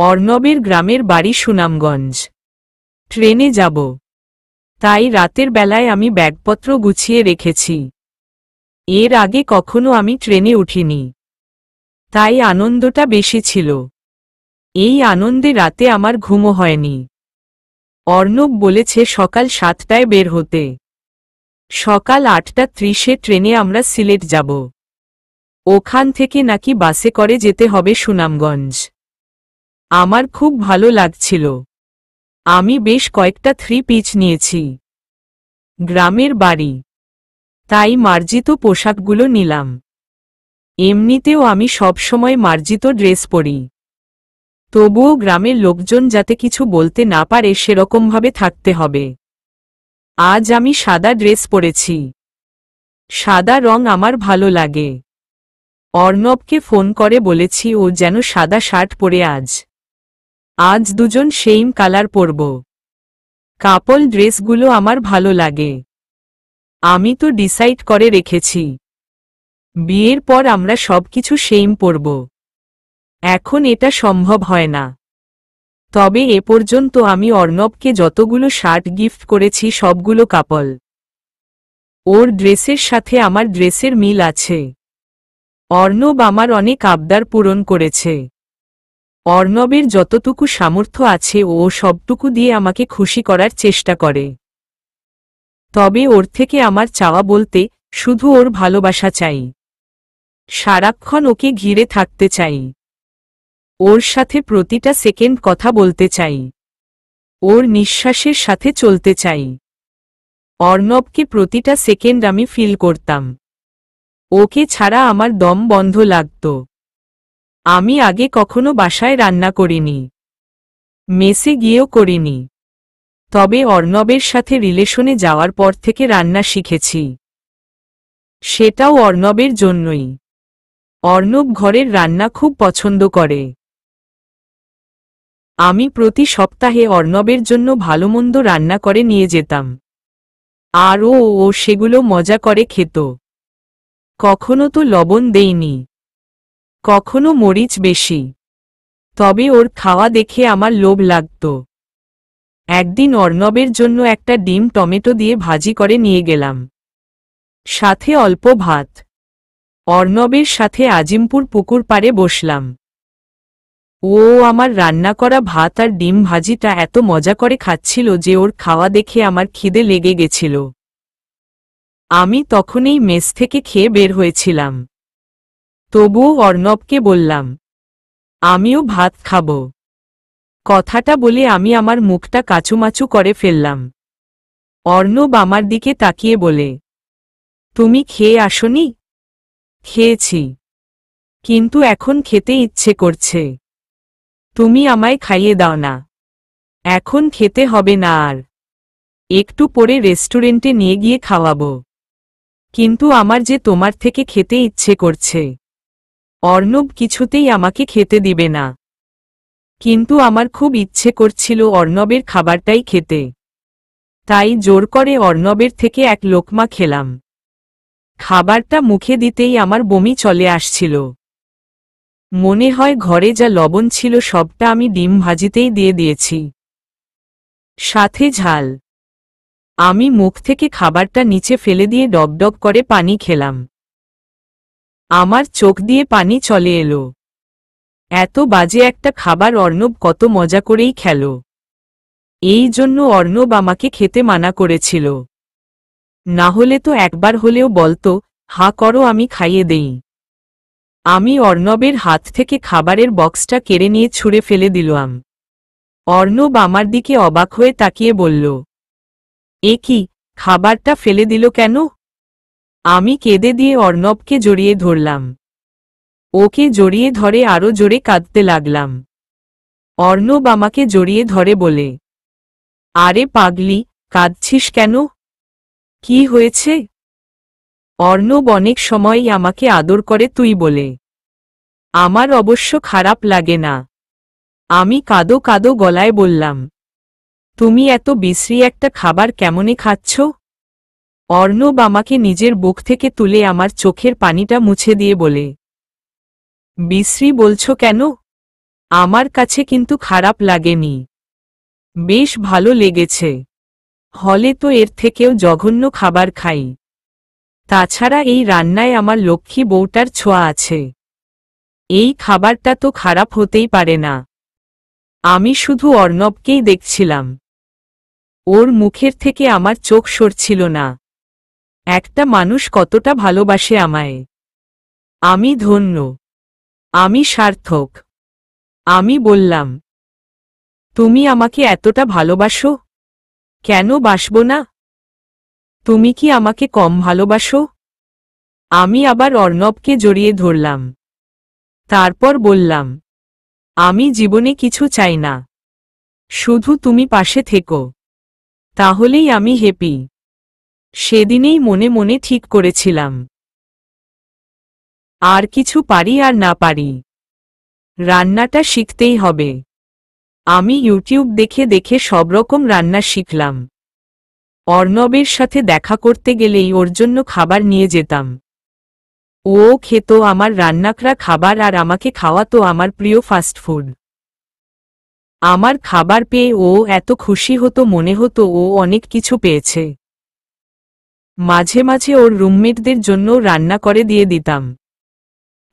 অর্ণবের গ্রামের বাড়ি সুনামগঞ্জ। ট্রেনে যাব, তাই রাতের বেলায় আমি ব্যাগপত্র গুছিয়ে রেখেছি। এর আগে কখনো আমি ট্রেনে উঠিনি, তাই আনন্দটা বেশি ছিল। এই আনন্দে রাতে আমার ঘুমও হয়নি। অর্ণব বলেছে সকাল 7টায় বের হতে। সকাল 8:30 ট্রেনে আমরা সিলেট যাব। ওখান থেকে নাকি বাসে করে যেতে হবে সুনামগঞ্জ। আমার খুব ভালো লাগছিল। আমি বেশ কয়েকটা 3 পিস নিয়েছি। গ্রামের বাড়ি, তাই মার্জিত পোশাকগুলো নিলাম। এমনিতেও আমি সবসময় মার্জিত ড্রেস পরি, তবুও গ্রামের লোকজন যাতে কিছু বলতে না পারে সেরকমভাবে থাকতে হবে। আজ আমি সাদা ড্রেস পরেছি। সাদা রং আমার ভালো লাগে। অর্ণবকে ফোন করে বলেছি ও যেন সাদা শার্ট পরে আজ দুজন সেম কালার পরব। কাপল ড্রেসগুলো আমার ভালো লাগে। আমি তো ডিসাইড করে রেখেছি, বিয়ের পর আমরা সবকিছু সেম পরব। এখন এটা সম্ভব হয় না। তবে এ পর্যন্ত আমি অর্ণবকে যতগুলো শার্ট গিফট করেছি সবগুলো কাপল। ওর ড্রেসের সাথে আমার ড্রেসের মিল আছে। অর্ণব আমার অনেক আবদার পূরণ করেছে। অর্ণবের যতটুকু সামর্থ্য আছে ও সবটুকু দিয়ে আমাকে খুশি করার চেষ্টা করে। তবে ওর থেকে আমার চাওয়া বলতে শুধু ওর ভালোবাসা চাই। সারাক্ষণ ওকে ঘিরে থাকতে চাই। ওর সাথে প্রতিটা সেকেন্ড কথা বলতে চাই। ওর নিঃশ্বাসের সাথে চলতে চাই। অর্ণবকে প্রতিটা সেকেন্ড আমি ফিল করতাম। ওকে ছাড়া আমার দম বন্ধ লাগত। আমি আগে কখনো বাসায় রান্না করিনি, মেসে গিয়েও করিনি। তবে অর্ণবের সাথে রিলেশনে যাওয়ার পর থেকে রান্না শিখেছি। সেটাও অর্ণবের জন্যই। অর্ণব ঘরের রান্না খুব পছন্দ করে। আমি প্রতি সপ্তাহে অর্ণবের জন্য ভালোমন্দ রান্না করে নিয়ে যেতাম, আর ও সেগুলো মজা করে খেত। কখনো তো লবণ দেইনি, কখনো মরিচ বেশি। তবে ওর খাওয়া দেখে আমার লোভ লাগত। একদিন অর্ণবের জন্য একটা ডিম টমেটো দিয়ে ভাজি করে নিয়ে গেলাম, সাথে অল্প ভাত। অর্ণবের সাথে আজিমপুর পুকুর পাড়ে বসলাম। ও আমার রান্না করা ভাত আর ডিম ভাজিটা এত মজা করে খাচ্ছিল যে ওর খাওয়া দেখে আমার খিদে লেগে গেছিল। আমি তখনই মেস থেকে খেয়ে বের হয়েছিলাম। তবুও অর্ণবকে বললাম আমিও ভাত খাব। কথাটা বলে আমি আমার মুখটা কাচুমাচু করে ফেললাম। অর্ণব আমার দিকে তাকিয়ে বলে, তুমি খেয়ে আসনি? খেয়েছি, কিন্তু এখন খেতে ইচ্ছে করছে। তুমি আমায় খাইয়ে দাও না। এখন খেতে হবে না আর, একটু পরে রেস্টুরেন্টে নিয়ে গিয়ে খাওয়াবো। কিন্তু আমার যে তোমার থেকে খেতে ইচ্ছে করছে। অর্ণব কিছুতেই আমাকে খেতে দিবে না, কিন্তু আমার খুব ইচ্ছে করছিল অর্ণবের খাবারটাই খেতে। তাই জোর করে অর্ণবের থেকে এক লোকমা খেলাম। খাবারটা মুখে দিতেই আমার বমি চলে আসছিল। মনে হয় ঘরে যা লবণ ছিল সবটা আমি ডিম ভাজিতেই দিয়ে দিয়েছি, সাথে ঝাল। আমি মুখ থেকে খাবারটা নিচে ফেলে দিয়ে ডগডগ করে পানি খেলাম। আমার চোখ দিয়ে পানি চলে এলো। এত বাজে একটা খাবার অর্ণব কত মজা করেই খেল। এই জন্য অর্ণব আমাকে খেতে মানা করেছিল। না হলে তো একবার হলেও বলতো হা করো আমি খাইয়ে দেই। আমি অর্ণবের হাত থেকে খাবারের বক্সটা কেড়ে নিয়ে ছুঁড়ে ফেলে দিলাম। অর্ণব আমার দিকে অবাক হয়ে তাকিয়ে বলল, এ কি, খাবারটা ফেলে দিল কেন? আমি কেঁদে দিয়ে অর্ণবকে জড়িয়ে ধরলাম। ওকে জড়িয়ে ধরে আরো জোরে কাঁদতে লাগলাম। অর্ণব আমাকে জড়িয়ে ধরে বলে, আরে পাগলি, কাঁদছিস কেন? কি হয়েছে? অর্ণব অনেক সময়ই আমাকে আদর করে তুই বলে। আমার অবশ্য খারাপ লাগে না। আমি কাঁদো কাঁদো গলায় বললাম, তুমি এত বিশ্রী একটা খাবার কেমনে খাচ্ছ? অর্ণব আমাকে নিজের বুক থেকে তুলে আমার চোখের পানিটা মুছে দিয়ে বলে, বিশ্রী বলছো কেন? আমার কাছে কিন্তু খারাপ লাগেনি, বেশ ভালো লেগেছে। হলে তো এর থেকেও জঘন্য খাবার খাই। তাছাড়া এই রান্নায় আমার লক্ষ্মী বউটার ছোঁয়া আছে। এই খাবারটা তো খারাপ হতেই পারে না। আমি শুধু অর্ণবকেই দেখছিলাম। ওর মুখের থেকে আমার চোখ সরছিল না। একটা মানুষ কতটা ভালোবাসে আমায়। আমি ধন্য, আমি সার্থক। আমি বললাম, তুমি আমাকে এতটা ভালোবাসো? কেন বাসবো না? তুমি কি আমাকে কম ভালোবাসো? আমি আবার অর্ণবকে জড়িয়ে ধরলাম। তারপর বললাম, আমি জীবনে কিছু চাই না, শুধু তুমি পাশে থেকো, তাহলেই আমি হ্যাপি। সেদিনেই মনে মনে ঠিক করেছিলাম, আর কিছু পারি আর না পারি, রান্নাটা শিখতেই হবে। আমি ইউটিউব দেখে দেখে সব রকম রান্না শিখলাম। অর্ণবের সাথে দেখা করতে গেলেই ওর জন্য খাবার নিয়ে যেতাম। ও খেত আমার রান্নাকরা খাবার আর আমাকে খাওয়াতো আমার প্রিয় ফাস্টফুড। আমার খাবার পেয়ে ও এত খুশি হতো, মনে হতো ও অনেক কিছু পেয়েছে। মাঝে মাঝে ওর রুমমেটদের জন্য রান্না করে দিয়ে দিতাম।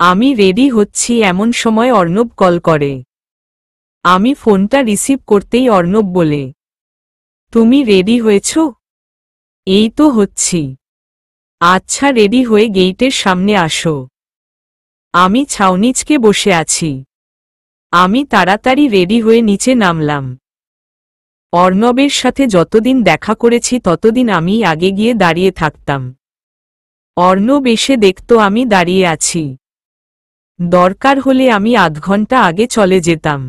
আমি রেডি হচ্ছি এমন সময় অর্ণব কল করে। আমি ফোনটা রিসিভ করতেই অর্ণব বলে, তুমি রেডি হয়েছ? এই তো হচ্ছি। আচ্ছা, রেডি হয়ে গেইটের সামনে আসো। আমি ছাউনিচকে বসে আছি। আমি তাড়াতাড়ি রেডি হয়ে নিচে নামলাম। অর্ণবের সাথে যতদিন দেখা করেছি ততদিন আমি আগে গিয়ে দাঁড়িয়ে থাকতাম। অর্ণব এসে দেখত আমি দাঁড়িয়ে আছি। দরকার হলে আমি আধ ঘন্টা আগে চলে যেতাম।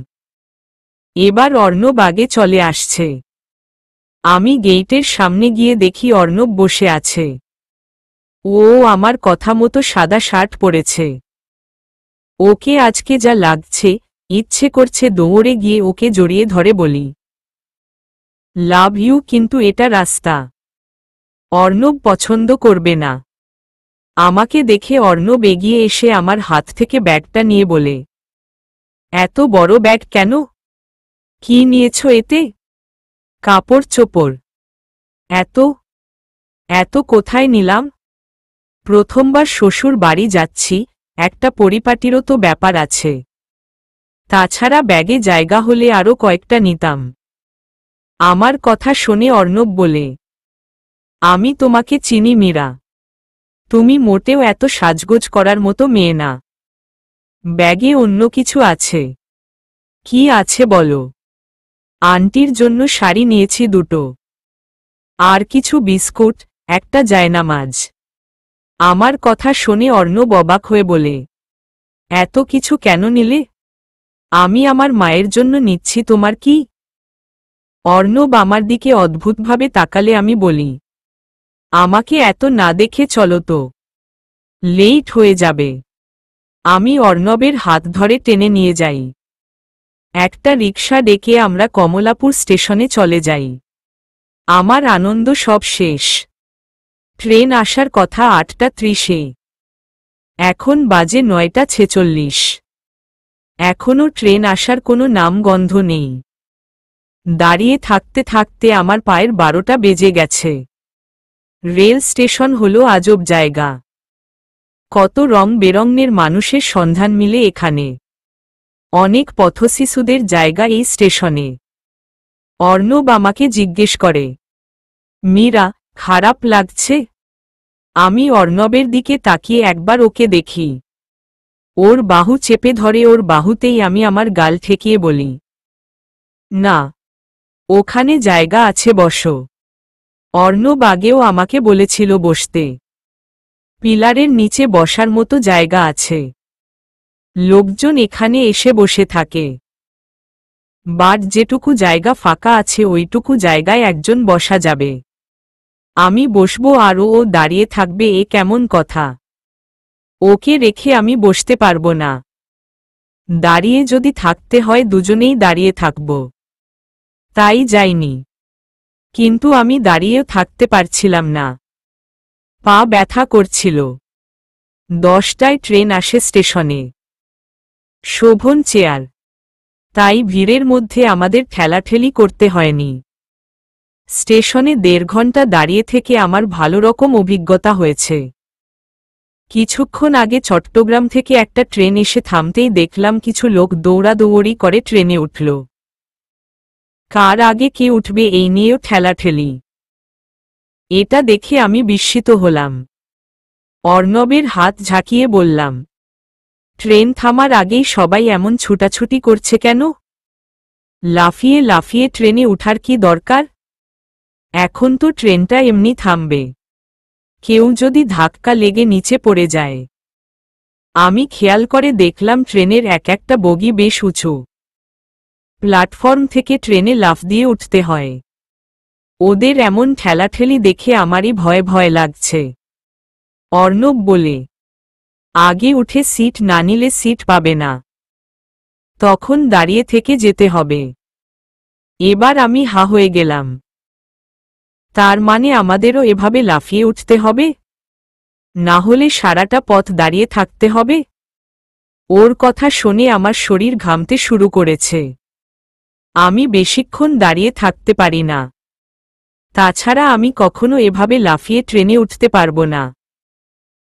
এবার অর্ণব আগে চলে আসছে। আমি গেইটের সামনে গিয়ে দেখি অর্ণব বসে আছে। ও আমার কথা মতো সাদা শার্ট পরেছে। ওকে আজকে যা লাগছে, ইচ্ছে করছে দৌড়ে গিয়ে ওকে জড়িয়ে ধরে বলি, লাভ ইউ, কিন্তু এটা রাস্তা। অর্ণব পছন্দ করবে না। আমাকে দেখে অর্ণব এগিয়ে এসে আমার হাত থেকে ব্যাগটা নিয়ে বলে, এত বড় ব্যাগ কেন? কি নিয়েছ এতে? কাপড় চোপড়। এত এত কোথায় নিলাম? প্রথমবার শ্বশুর বাড়ি যাচ্ছি, একটা পরিপাটিরও তো ব্যাপার আছে। তাছাড়া ব্যাগে জায়গা হলে আরও কয়েকটা নিতাম। আমার কথা শুনে অর্ণব বলে, আমি তোমাকে চিনি মীরা, তুমি মোটেও এত সাজগোজ করার মতো মেয়ে না। ব্যাগে অন্য কিছু আছে। কি আছে বলো? আন্টির জন্য শাড়ি নিয়েছি দুটো, আর কিছু বিস্কুট, একটা জায়নামাজ। আমার কথা শুনে অর্ণব অবাক হয়ে বলে, এত কিছু কেন নিলে? আমি আমার মায়ের জন্য নিচ্ছি, তোমার কি? অর্ণব আমার দিকে অদ্ভুতভাবে তাকালে আমি বলি, আমাকে এত না দেখে চলো তো, লেট হয়ে যাবে। আমি অর্ণবের হাত ধরে টেনে নিয়ে যাই। একটা রিকশা ডেকে আমরা কমলাপুর স্টেশনে চলে যাই। আমার আনন্দ সব শেষ। ট্রেন আসার কথা 8:30-এ। এখন বাজে 9:46। এখনও ট্রেন আসার কোনো নামগন্ধ নেই। দাঁড়িয়ে থাকতে থাকতে আমার পায়ের 12টা বেজে গেছে। রেল স্টেশন হলো আজব জায়গা। কত রং বেরঙের মানুষের সন্ধান মিলে এখানে। অনেক পথশিশুদের জায়গা এই স্টেশনে। অর্ণব আমাকে জিজ্ঞেস করে, মীরা, খারাপ লাগছে? আমি অর্ণবের দিকে তাকিয়ে একবার ওকে দেখি। ওর বাহু চেপে ধরে ওর বাহুতেই আমি আমার গাল ঠেকিয়ে বলি, না, ওখানে জায়গা আছে, বসো। অর্ণব আগেও আমাকে বলেছিল বসতে। পিলারের নিচে বসার মতো জায়গা আছে। লোকজন এখানে এসে বসে থাকে। বাট যেটুকু জায়গা ফাঁকা আছে ওইটুকু জায়গায় একজন বসা যাবে। আমি বসবো আর ও দাঁড়িয়ে থাকবে, এ কেমন কথা? ওকে রেখে আমি বসতে পারবো না। দাঁড়িয়ে যদি থাকতে হয় দুজনেই দাঁড়িয়ে থাকব। তাই যাইনি। কিন্তু আমি দাঁড়িয়েও থাকতে পারছিলাম না। পা ব্যথা করছিল। 10টায় ট্রেন আসে স্টেশনে। শোভন চেয়ার। তাই ভিড়ের মধ্যে আমাদের ঠেলাঠেলি করতে হয়নি। স্টেশনে 1.5 ঘন্টা দাঁড়িয়ে থেকে আমার ভালো রকম অভিজ্ঞতা হয়েছে। কিছুক্ষণ আগে চট্টগ্রাম থেকে একটা ট্রেন এসে থামতেই দেখলাম কিছু লোক দৌড়াদৌড়ি করে ট্রেনে উঠল। কার আগে কে উঠবে এই নিয়েও ঠেলাঠেলি। এটা দেখে আমি বিস্মিত হলাম। অর্ণবের হাত ঝাঁকিয়ে বললাম, ট্রেন থামার আগেই সবাই এমন ছুটাছুটি করছে কেন? লাফিয়ে লাফিয়ে ট্রেনে উঠার কি দরকার? এখন তো ট্রেনটা এমনি থামবে, কেউ যদি ধাক্কা লেগে নিচে পড়ে যায়। আমি খেয়াল করে দেখলাম ট্রেনের এক একটা বগি বেশ উঁচু। প্ল্যাটফর্ম থেকে ট্রেনে লাফ দিয়ে উঠতে হয়। ওদের এমন ঠেলাঠেলি দেখে আমারই ভয় ভয় লাগছে। অর্ণব বলে, আগে উঠে সিট না নিলে সিট পাবে না, তখন দাঁড়িয়ে থেকে যেতে হবে। এবার আমি হা হয়ে গেলাম। তার মানে আমাদেরও এভাবে লাফিয়ে উঠতে হবে? না হলে সারাটা পথ দাঁড়িয়ে থাকতে হবে? ওর কথা শুনে আমার শরীর ঘামতে শুরু করেছে। আমি বেশিক্ষণ দাঁড়িয়ে থাকতে পারি না। তাছাড়া আমি কখনো এভাবে লাফিয়ে ট্রেনে উঠতে পারবো না।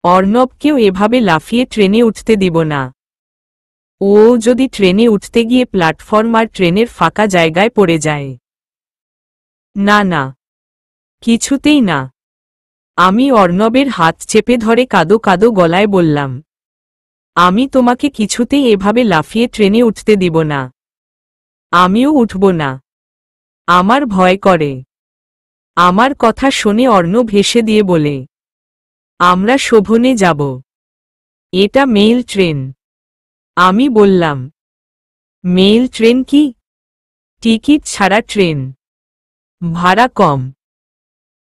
অর্ণবকেও এভাবে লাফিয়ে ট্রেনে উঠতে দিব না। ও যদি ট্রেনে উঠতে গিয়ে প্ল্যাটফর্ম আর ট্রেনের ফাঁকা জায়গায় পড়ে যায়। না না, কিছুতেই না। আমি অর্ণবের হাত চেপে ধরে কাঁদো কাঁদো গলায় বললাম, আমি তোমাকে কিছুতেই এভাবে লাফিয়ে ট্রেনে উঠতে দিব না। আমিও উঠব না, আমার ভয় করে। আমার কথা শুনে অর্ণব হেসে দিয়ে বলে, আমরা শোভনে যাব, এটা মেইল ট্রেন। আমি বললাম, মেইল ট্রেন কি? টিকিট ছাড়া ট্রেন, ভাড়া কম,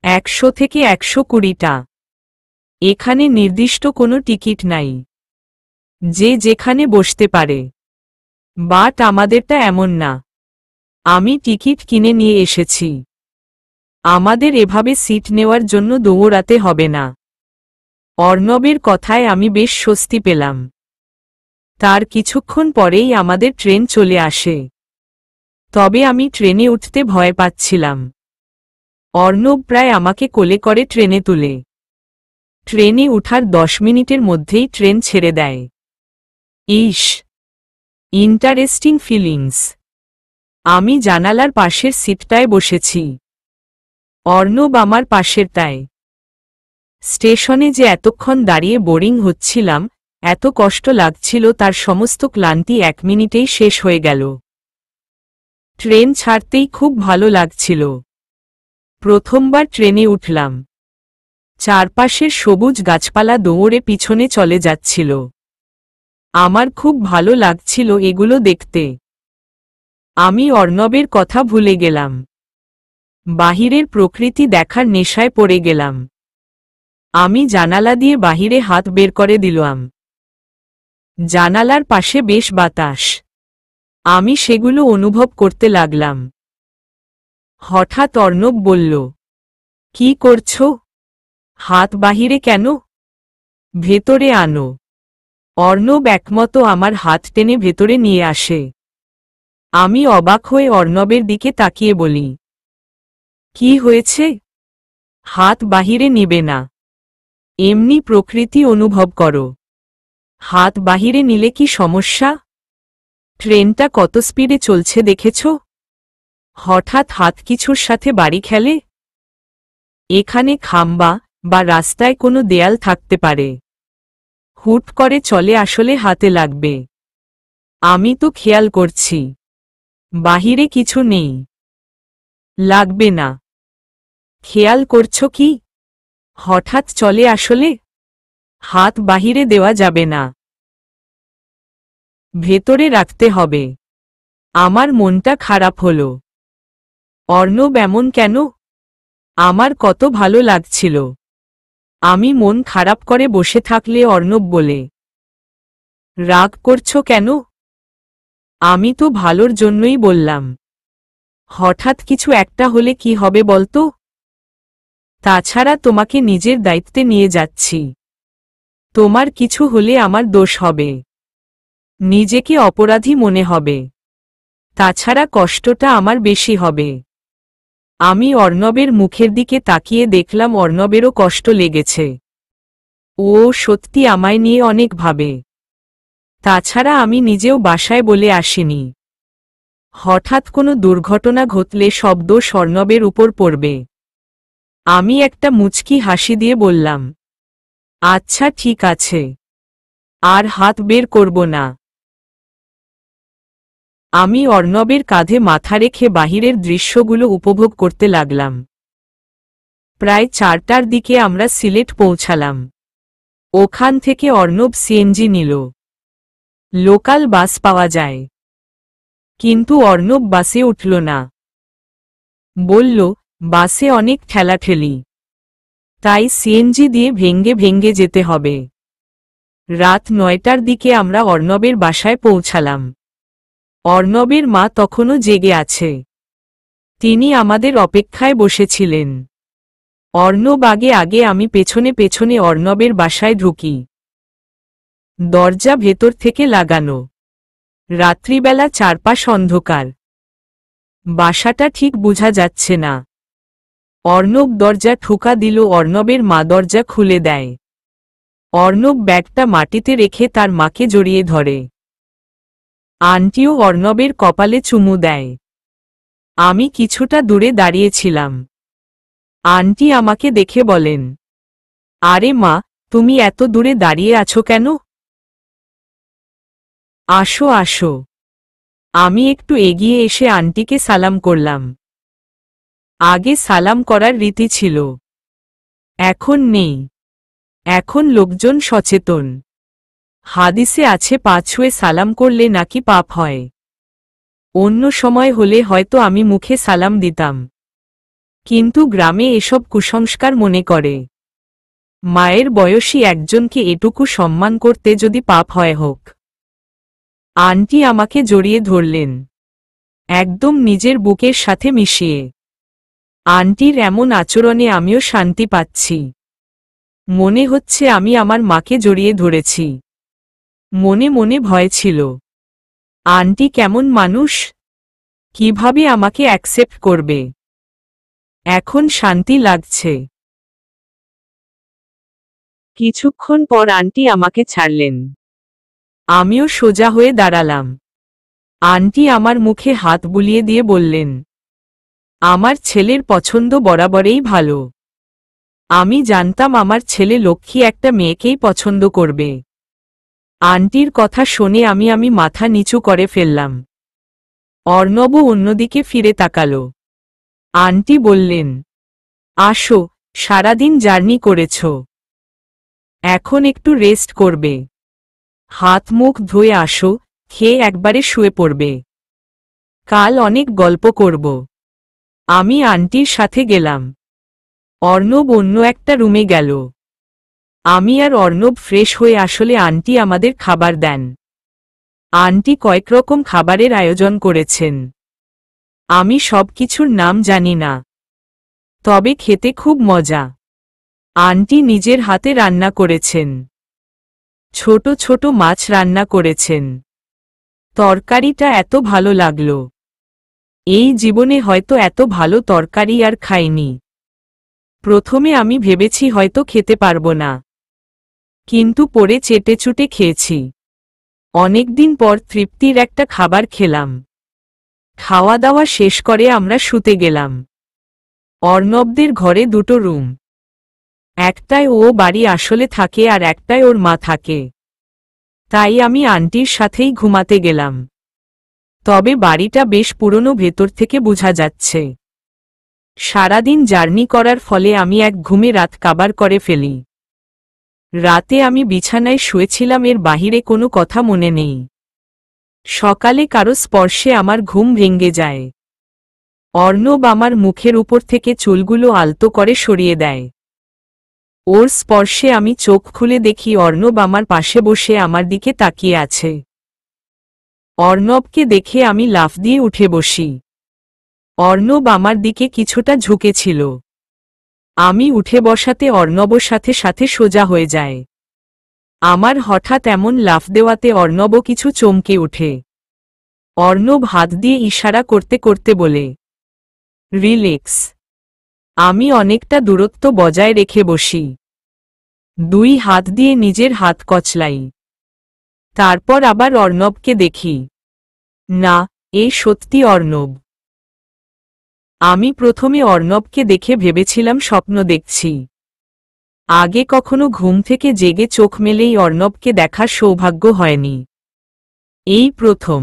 100 থেকে 120টা। এখানে নির্দিষ্ট কোনো টিকিট নাই, যে যেখানে বসতে পারে। বাট আমাদেরটা এমন না, আমি টিকিট কিনে নিয়ে এসেছি। আমাদের এভাবে সিট নেওয়ার জন্য দৌড়াতে হবে না। অর্ণবের কথায় আমি বেশ স্বস্তি পেলাম। তার কিছুক্ষণ পরেই আমাদের ট্রেন চলে আসে। তবে আমি ট্রেনে উঠতে ভয় পাচ্ছিলাম। অর্ণব প্রায় আমাকে কোলে করে ট্রেনে তুলে। ট্রেনে উঠার 10 মিনিটের মধ্যেই ট্রেন ছেড়ে দেয়। ইস, ইন্টারেস্টিং ফিলিংস। আমি জানালার পাশের সিটটায় বসেছি, অর্ণব আমার পাশেরটায়। স্টেশনে যে এতক্ষণ দাঁড়িয়ে বোরিং হচ্ছিলাম, এত কষ্ট লাগছিল, তার সমস্ত ক্লান্তি 1 মিনিটেই শেষ হয়ে গেল। ট্রেন ছাড়তেই খুব ভালো লাগছিল। প্রথমবার ট্রেনে উঠলাম। চারপাশের সবুজ গাছপালা দৌড়ে পিছনে চলে যাচ্ছিল। আমার খুব ভালো লাগছিল এগুলো দেখতে। আমি অর্ণবের কথা ভুলে গেলাম। বাহিরের প্রকৃতি দেখার নেশায় পড়ে গেলাম। আমি জানালা দিয়ে বাহিরে হাত বের করে দিলাম। জানালার পাশে বেশ বাতাস। আমি সেগুলো অনুভব করতে লাগলাম। হঠাৎ অর্ণব বলল, কি করছো? হাত বাহিরে কেন? ভেতরে আনো। অর্ণব একমতো আমার হাত টেনে ভেতরে নিয়ে আসে। আমি অবাক হয়ে অর্ণবের দিকে তাকিয়ে বলি, কি হয়েছে? হাত বাহিরে নিবে না, এমনি প্রকৃতি অনুভব করো। হাত বাহিরে নিলে কি সমস্যা? ট্রেনটা কত স্পিডে চলছে দেখেছ? হঠাৎ হাত কিছুর সাথে বাড়ি খেলে? এখানে খাম্বা বা রাস্তায় কোনো দেয়াল থাকতে পারে, হুট করে চলে আসলে হাতে লাগবে। আমি তো খেয়াল করছি, বাহিরে কিছু নেই। লাগবে না। খেয়াল করছো কি? হঠাৎ চলে আসলে হাত বাহিরে দেওয়া যাবে না, ভেতরে রাখতে হবে। আমার মনটা খারাপ হলো। অর্ণব এমন কেন? আমার কত ভালো লাগছিল। আমি মন খারাপ করে বসে থাকলে অর্ণব বলে, রাগ করছো কেন? আমি তো ভালোর জন্যই বললাম। হঠাৎ কিছু একটা হলে কি হবে বলতো? তাছাড়া তোমাকে নিজের দায়িত্বে নিয়ে যাচ্ছি। তোমার কিছু হলে আমার দোষ হবে, নিজেকে অপরাধী মনে হবে। তাছাড়া কষ্টটা আমার বেশি হবে। আমি অর্ণবের মুখের দিকে তাকিয়ে দেখলাম অর্ণবেরও কষ্ট লেগেছে। ও সত্যি আমায় নিয়ে অনেক ভাবে। তাছাড়া আমি নিজেও বাসায় বলে আসিনি। হঠাৎ কোনো দুর্ঘটনা ঘটলে সব দোষ অর্ণবের উপর পড়বে। আমি একটা মুচকি হাসি দিয়ে বললাম, আচ্ছা ঠিক আছে, আর হাত বের করব না। আমি অর্ণবের কাঁধে মাথা রেখে বাহিরের দৃশ্যগুলো উপভোগ করতে লাগলাম। প্রায় 4টার দিকে আমরা সিলেট পৌঁছালাম। ওখান থেকে অর্ণব সিএনজি নিল। লোকাল বাস পাওয়া যায়, কিন্তু অর্ণব বাসে উঠল না। বলল, বাসে অনেক ঠেলাঠেলি, তাই সিএনজি দিয়ে ভেঙ্গে ভেঙ্গে যেতে হবে। রাত 9টার দিকে আমরা অর্ণবের বাসায় পৌঁছালাম। অর্ণবের মা তখনও জেগে আছে। তিনি আমাদের অপেক্ষায় বসেছিলেন। অর্ণব আগে আগে, আমি পেছনে পেছনে অর্ণবের বাসায় ঢুকি। দরজা ভেতর থেকে লাগানো। রাত্রিবেলা চারপাশ অন্ধকার। বাসাটা ঠিক বোঝা যাচ্ছে না। অর্ণব দরজা ঠোকা দিল। অর্ণবের মা দরজা খুলে দেয়। অর্ণব ব্যাগটা মাটিতে রেখে তার মাকে জড়িয়ে ধরে। আন্টিও অর্ণবের কপালে চুমু দেয়। আমি কিছুটা দূরে দাঁড়িয়েছিলাম। আন্টি আমাকে দেখে বলেন, আরে মা, তুমি এত দূরে দাঁড়িয়ে আছো কেন? আসো আসো। আমি একটু এগিয়ে এসে আন্টিকে সালাম করলাম। আগে সালাম করার রীতি ছিল, এখন নেই। এখন লোকজন সচেতন। হাদিসে আছে পা ছুঁয়ে সালাম করলে নাকি পাপ হয়। অন্য সময় হলে হয়তো আমি মুখে সালাম দিতাম, কিন্তু গ্রামে এসব কুসংস্কার মনে করে। মায়ের বয়সী একজনকে এটুকু সম্মান করতে যদি পাপ হয় হোক। আন্টি আমাকে জড়িয়ে ধরলেন, একদম নিজের বুকের সাথে মিশিয়ে। আন্টির এমন আচরণে আমিও শান্তি পাচ্ছি। মনে হচ্ছে আমি আমার মাকে জড়িয়ে ধরেছি। মনে মনে ভয় ছিল, আন্টি কেমন মানুষ, কিভাবে আমাকে অ্যাকসেপ্ট করবে। এখন শান্তি লাগছে। কিছুক্ষণ পর আন্টি আমাকে ছাড়লেন। আমিও সোজা হয়ে দাঁড়ালাম। আন্টি আমার মুখে হাত বুলিয়ে দিয়ে বললেন, আমার ছেলের পছন্দ বরাবরেই ভালো। আমি জানতাম আমার ছেলে লক্ষ্মী একটা মেয়েকেই পছন্দ করবে। আন্টির কথা শুনে আমি মাথা নিচু করে ফেললাম। অর্ণবও অন্যদিকে ফিরে তাকালো। আন্টি বললেন, আসো, সারাদিন জার্নি করেছ, এখন একটু রেস্ট করবে। হাত মুখ ধুয়ে আসো, খেয়ে একবারে শুয়ে পড়বে। কাল অনেক গল্প করব। আমি আন্টির সাথে গেলাম। অর্ণব অন্য একটা রুমে গেল। আমি আর অর্ণব ফ্রেশ হয়ে আসলে আন্টি আমাদের খাবার দেন। আন্টি কয়েক রকম খাবারের আয়োজন করেছেন। আমি সব কিছুর নাম জানি না, তবে খেতে খুব মজা। আন্টি নিজের হাতে রান্না করেছেন। ছোট ছোট মাছ রান্না করেছেন। তরকারিটা এত ভালো লাগলো। এই জীবনে হয়তো এত ভালো তরকারি আর খাইনি। প্রথমে আমি ভেবেছি হয়তো খেতে পারবো না, কিন্তু পরে চেটেচুটে খেয়েছি। অনেকদিন পর তৃপ্তির একটা খাবার খেলাম। খাওয়া দাওয়া শেষ করে আমরা শুতে গেলাম। অর্ণবদের ঘরে দুটো রুম। একটায় ও বাড়ি আসলে থাকে আর একটায় ওর মা থাকে। তাই আমি আন্টির সাথেই ঘুমাতে গেলাম। তবে বাড়িটা বেশ পুরনো, ভেতর থেকে বোঝা যাচ্ছে। সারাদিন জার্নি করার ফলে আমি এক ঘুমে রাত কাবার করে ফেলি। রাতে আমি বিছানায় শুয়েছিলাম, এর বাহিরে কোনো কথা মনে নেই। সকালে কারো স্পর্শে আমার ঘুম ভেঙে যায়। অর্ণব আমার মুখের উপর থেকে চুলগুলো আলতো করে সরিয়ে দেয়। ওর স্পর্শে আমি চোখ খুলে দেখি অর্ণব আমার পাশে বসে আমার দিকে তাকিয়ে আছে। অর্ণবকে দেখে আমি লাফ দিয়ে উঠে বসি। অর্ণব আমার দিকে কিছুটা ঝুঁকেছিল। আমি উঠে বসাতে অর্ণবর সাথে সাথে সোজা হয়ে যায়। আমার হঠাৎ এমন লাফ দেওয়াতে অর্ণব কিছু চমকে ওঠে। অর্ণব হাত দিয়ে ইশারা করতে করতে বলে, রিল্যাক্স। আমি অনেকটা দূরত্ব বজায় রেখে বসি। 2 হাত দিয়ে নিজের হাত কচলাই। তারপর আবার অর্ণবকে দেখি। না, এ সত্যি অর্ণব। আমি প্রথমে অর্ণবকে দেখে ভেবেছিলাম স্বপ্ন দেখছি। আগে কখনো ঘুম থেকে জেগে চোখ মেলেই অর্ণবকে দেখার সৌভাগ্য হয়নি। এই প্রথম।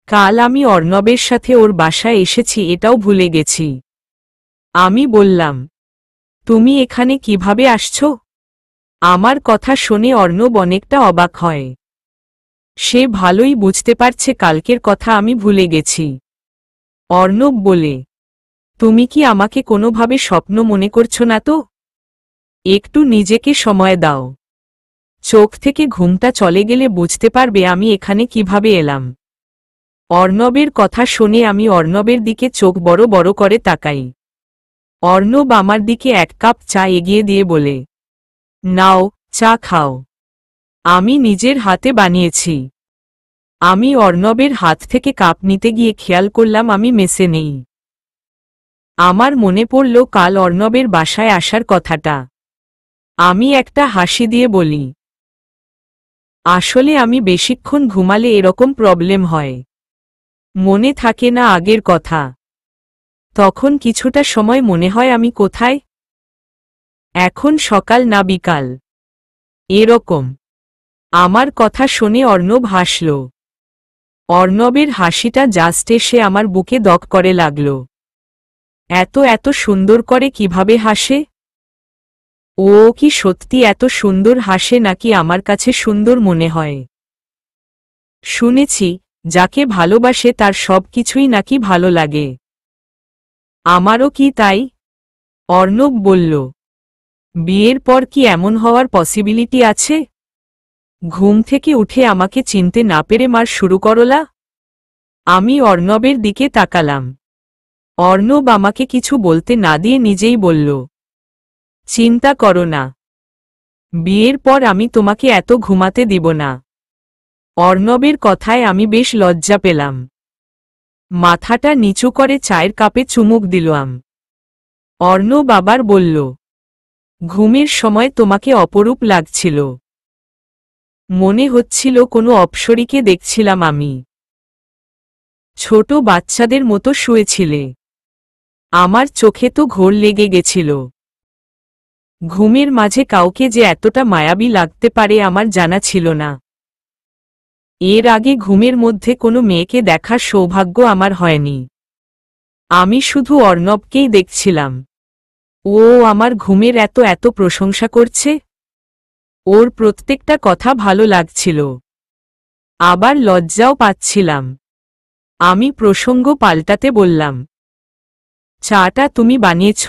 কাল আমি অর্ণবের সাথে ওর বাসায় এসেছি এটাও ভুলে গেছি। আমি বললাম, তুমি এখানে কিভাবে আসছো? আমার কথা শুনে অর্ণব অনেকটা অবাক হয়। সে ভালোই বুঝতে পারছে কালকের কথা আমি ভুলে গেছি। অর্ণব বলে, তুমি কি আমাকে কোনোভাবে স্বপ্ন মনে করছো না তো? একটু নিজেকে সময় দাও। চোখ থেকে ঘুমটা চলে গেলে বুঝতে পারবে আমি এখানে কিভাবে এলাম। অর্ণবের কথা শুনে আমি অর্ণবের দিকে চোখ বড় বড় করে তাকাই। অর্ণব আমার দিকে 1 কাপ চা এগিয়ে দিয়ে বলে, নাও, চা খাও। আমি নিজের হাতে বানিয়েছি। আমি অর্ণবের হাত থেকে কাপ নিতে গিয়ে খেয়াল করলাম আমি মেসে নেই। আমার মনে পড়ল কাল অর্ণবের বাসায় আসার কথাটা। আমি একটা হাসি দিয়ে বলি, আসলে আমি বেশিক্ষণ ঘুমালে এরকম প্রবলেম হয়। মনে থাকে না আগের কথা। তখন কিছুটা সময় মনে হয় আমি কোথায়। এখন সকাল না বিকাল। এরকম। আমার কথা শুনে অর্ণব হাসল। অর্ণবের হাসিটা জাস্ট এসে আমার বুকে দগ করে লাগল। এত এত সুন্দর করে কিভাবে হাসে? ও কি সত্যি এত সুন্দর হাসে নাকি আমার কাছে সুন্দর মনে হয়? শুনেছি, যাকে ভালোবাসে তার সব কিছুই নাকি ভালো লাগে। আমারও কি তাই? অর্ণব বলল, বিয়ের পর কি এমন হওয়ার পসিবিলিটি আছে? ঘুম থেকে উঠে আমাকে চিনতে না পেরে মার শুরু করলা? আমি অর্ণবের দিকে তাকালাম। অর্ণব আমাকে কিছু বলতে না দিয়ে নিজেই বলল, চিন্তা করো না। বিয়ের পর আমি তোমাকে এত ঘুমাতে দিব না। অর্ণবের কথায় আমি বেশ লজ্জা পেলাম। মাথাটা নিচু করে চায়ের কাপে চুমুক দিলাম। অর্ণব আবার বলল, ঘুমের সময় তোমাকে অপরূপ লাগছিল। মনে হচ্ছিল কোনো অপ্সরীকে দেখছিলাম আমি। ছোট বাচ্চাদের মতো শুয়েছিলে। আমার চোখে তো ঘোর লেগে গেছিল। ঘুমের মাঝে কাউকে যে এতটা মায়াবী লাগতে পারে আমার জানা ছিল না। এর আগে ঘুমের মধ্যে কোনো মেয়েকে দেখার সৌভাগ্য আমার হয়নি। আমি শুধু অর্ণবকেই দেখছিলাম। ও আমার ঘুমের এত এত প্রশংসা করছে। ওর প্রত্যেকটা কথা ভালো লাগছিল। আবার লজ্জাও পাচ্ছিলাম। আমি প্রসঙ্গ পাল্টাতে বললাম, চাটা তুমি বানিয়েছ?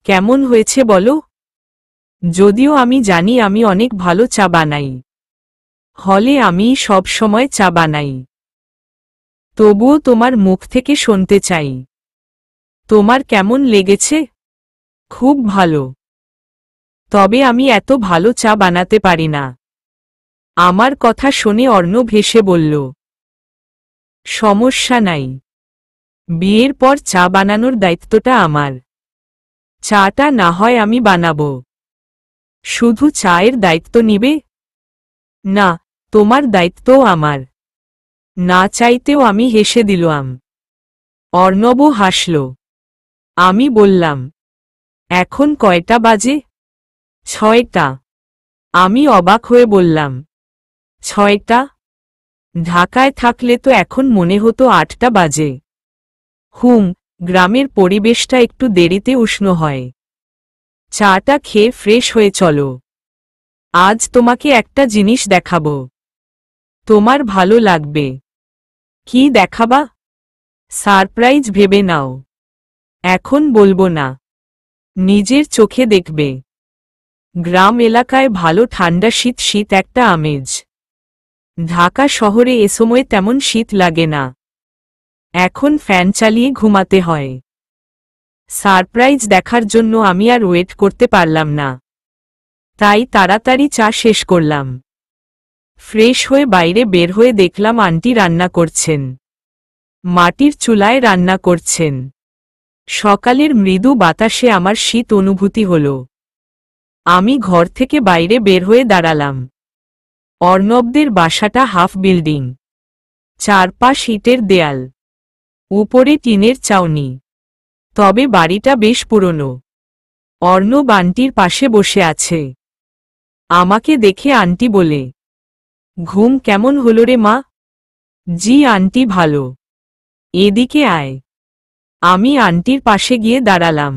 কেমন হয়েছে বলো? যদিও আমি জানি আমি অনেক ভালো চা বানাই। হলে আমি সব সময় চা বানাই। তবুও তোমার মুখ থেকে শুনতে চাই। তোমার কেমন লেগেছে? খুব ভালো। তবে আমি এত ভালো চা বানাতে পারি না। আমার কথা শুনে অর্ণব হেসে বলল, সমস্যা নাই। বিয়ের পর চা বানানোর দায়িত্বটা আমার। চাটা না হয় আমি বানাবো। শুধু চায়ের দায়িত্ব নিবে? না, তোমার দায়িত্বও আমার। না চাইতেও আমি হেসে দিলাম। অর্ণবও হাসল। আমি বললাম, এখন কয়টা বাজে? 6টা। আমি অবাক হয়ে বললাম, 6টা? ঢাকায় থাকলে তো এখন মনে হতো 8টা বাজে। গ্রামের পরিবেশটা একটু দেরিতে উষ্ণ হয়। চাটা খেয়ে ফ্রেশ হয়ে চলো। আজ তোমাকে একটা জিনিস দেখাবো। তোমার ভালো লাগবে। কি দেখাবা? সারপ্রাইজ ভেবে নাও। এখন বলবো না। নিজের চোখে দেখবে। গ্রাম এলাকায় ভালো ঠান্ডা শীত শীত একটা আমেজ। ঢাকা শহরে এ সময় তেমন শীত লাগে না। এখন ফ্যান চালিয়ে ঘুমাতে হয়। সারপ্রাইজ দেখার জন্য আমি আর ওয়েট করতে পারলাম না। তাই তাড়াতাড়ি চা শেষ করলাম। ফ্রেশ হয়ে বাইরে বের হয়ে দেখলাম আন্টি রান্না করছেন। মাটির চুলায় রান্না করছেন। সকালের মৃদু বাতাসে আমার শীত অনুভূতি হল। আমি ঘর থেকে বাইরে বের হয়ে দাঁড়ালাম। অর্ণবদের বাসাটা হাফ বিল্ডিং, চারপাশ ইটের দেয়াল, উপরে টিনের চাউনি, তবে বাড়িটা বেশ পুরনো। অর্ণব আন্টির পাশে বসে আছে। আমাকে দেখে আন্টি বলে, ঘুম কেমন হলো রে মা? জি আন্টি ভালো। এদিকে আয়। আমি আন্টির পাশে গিয়ে দাঁড়ালাম।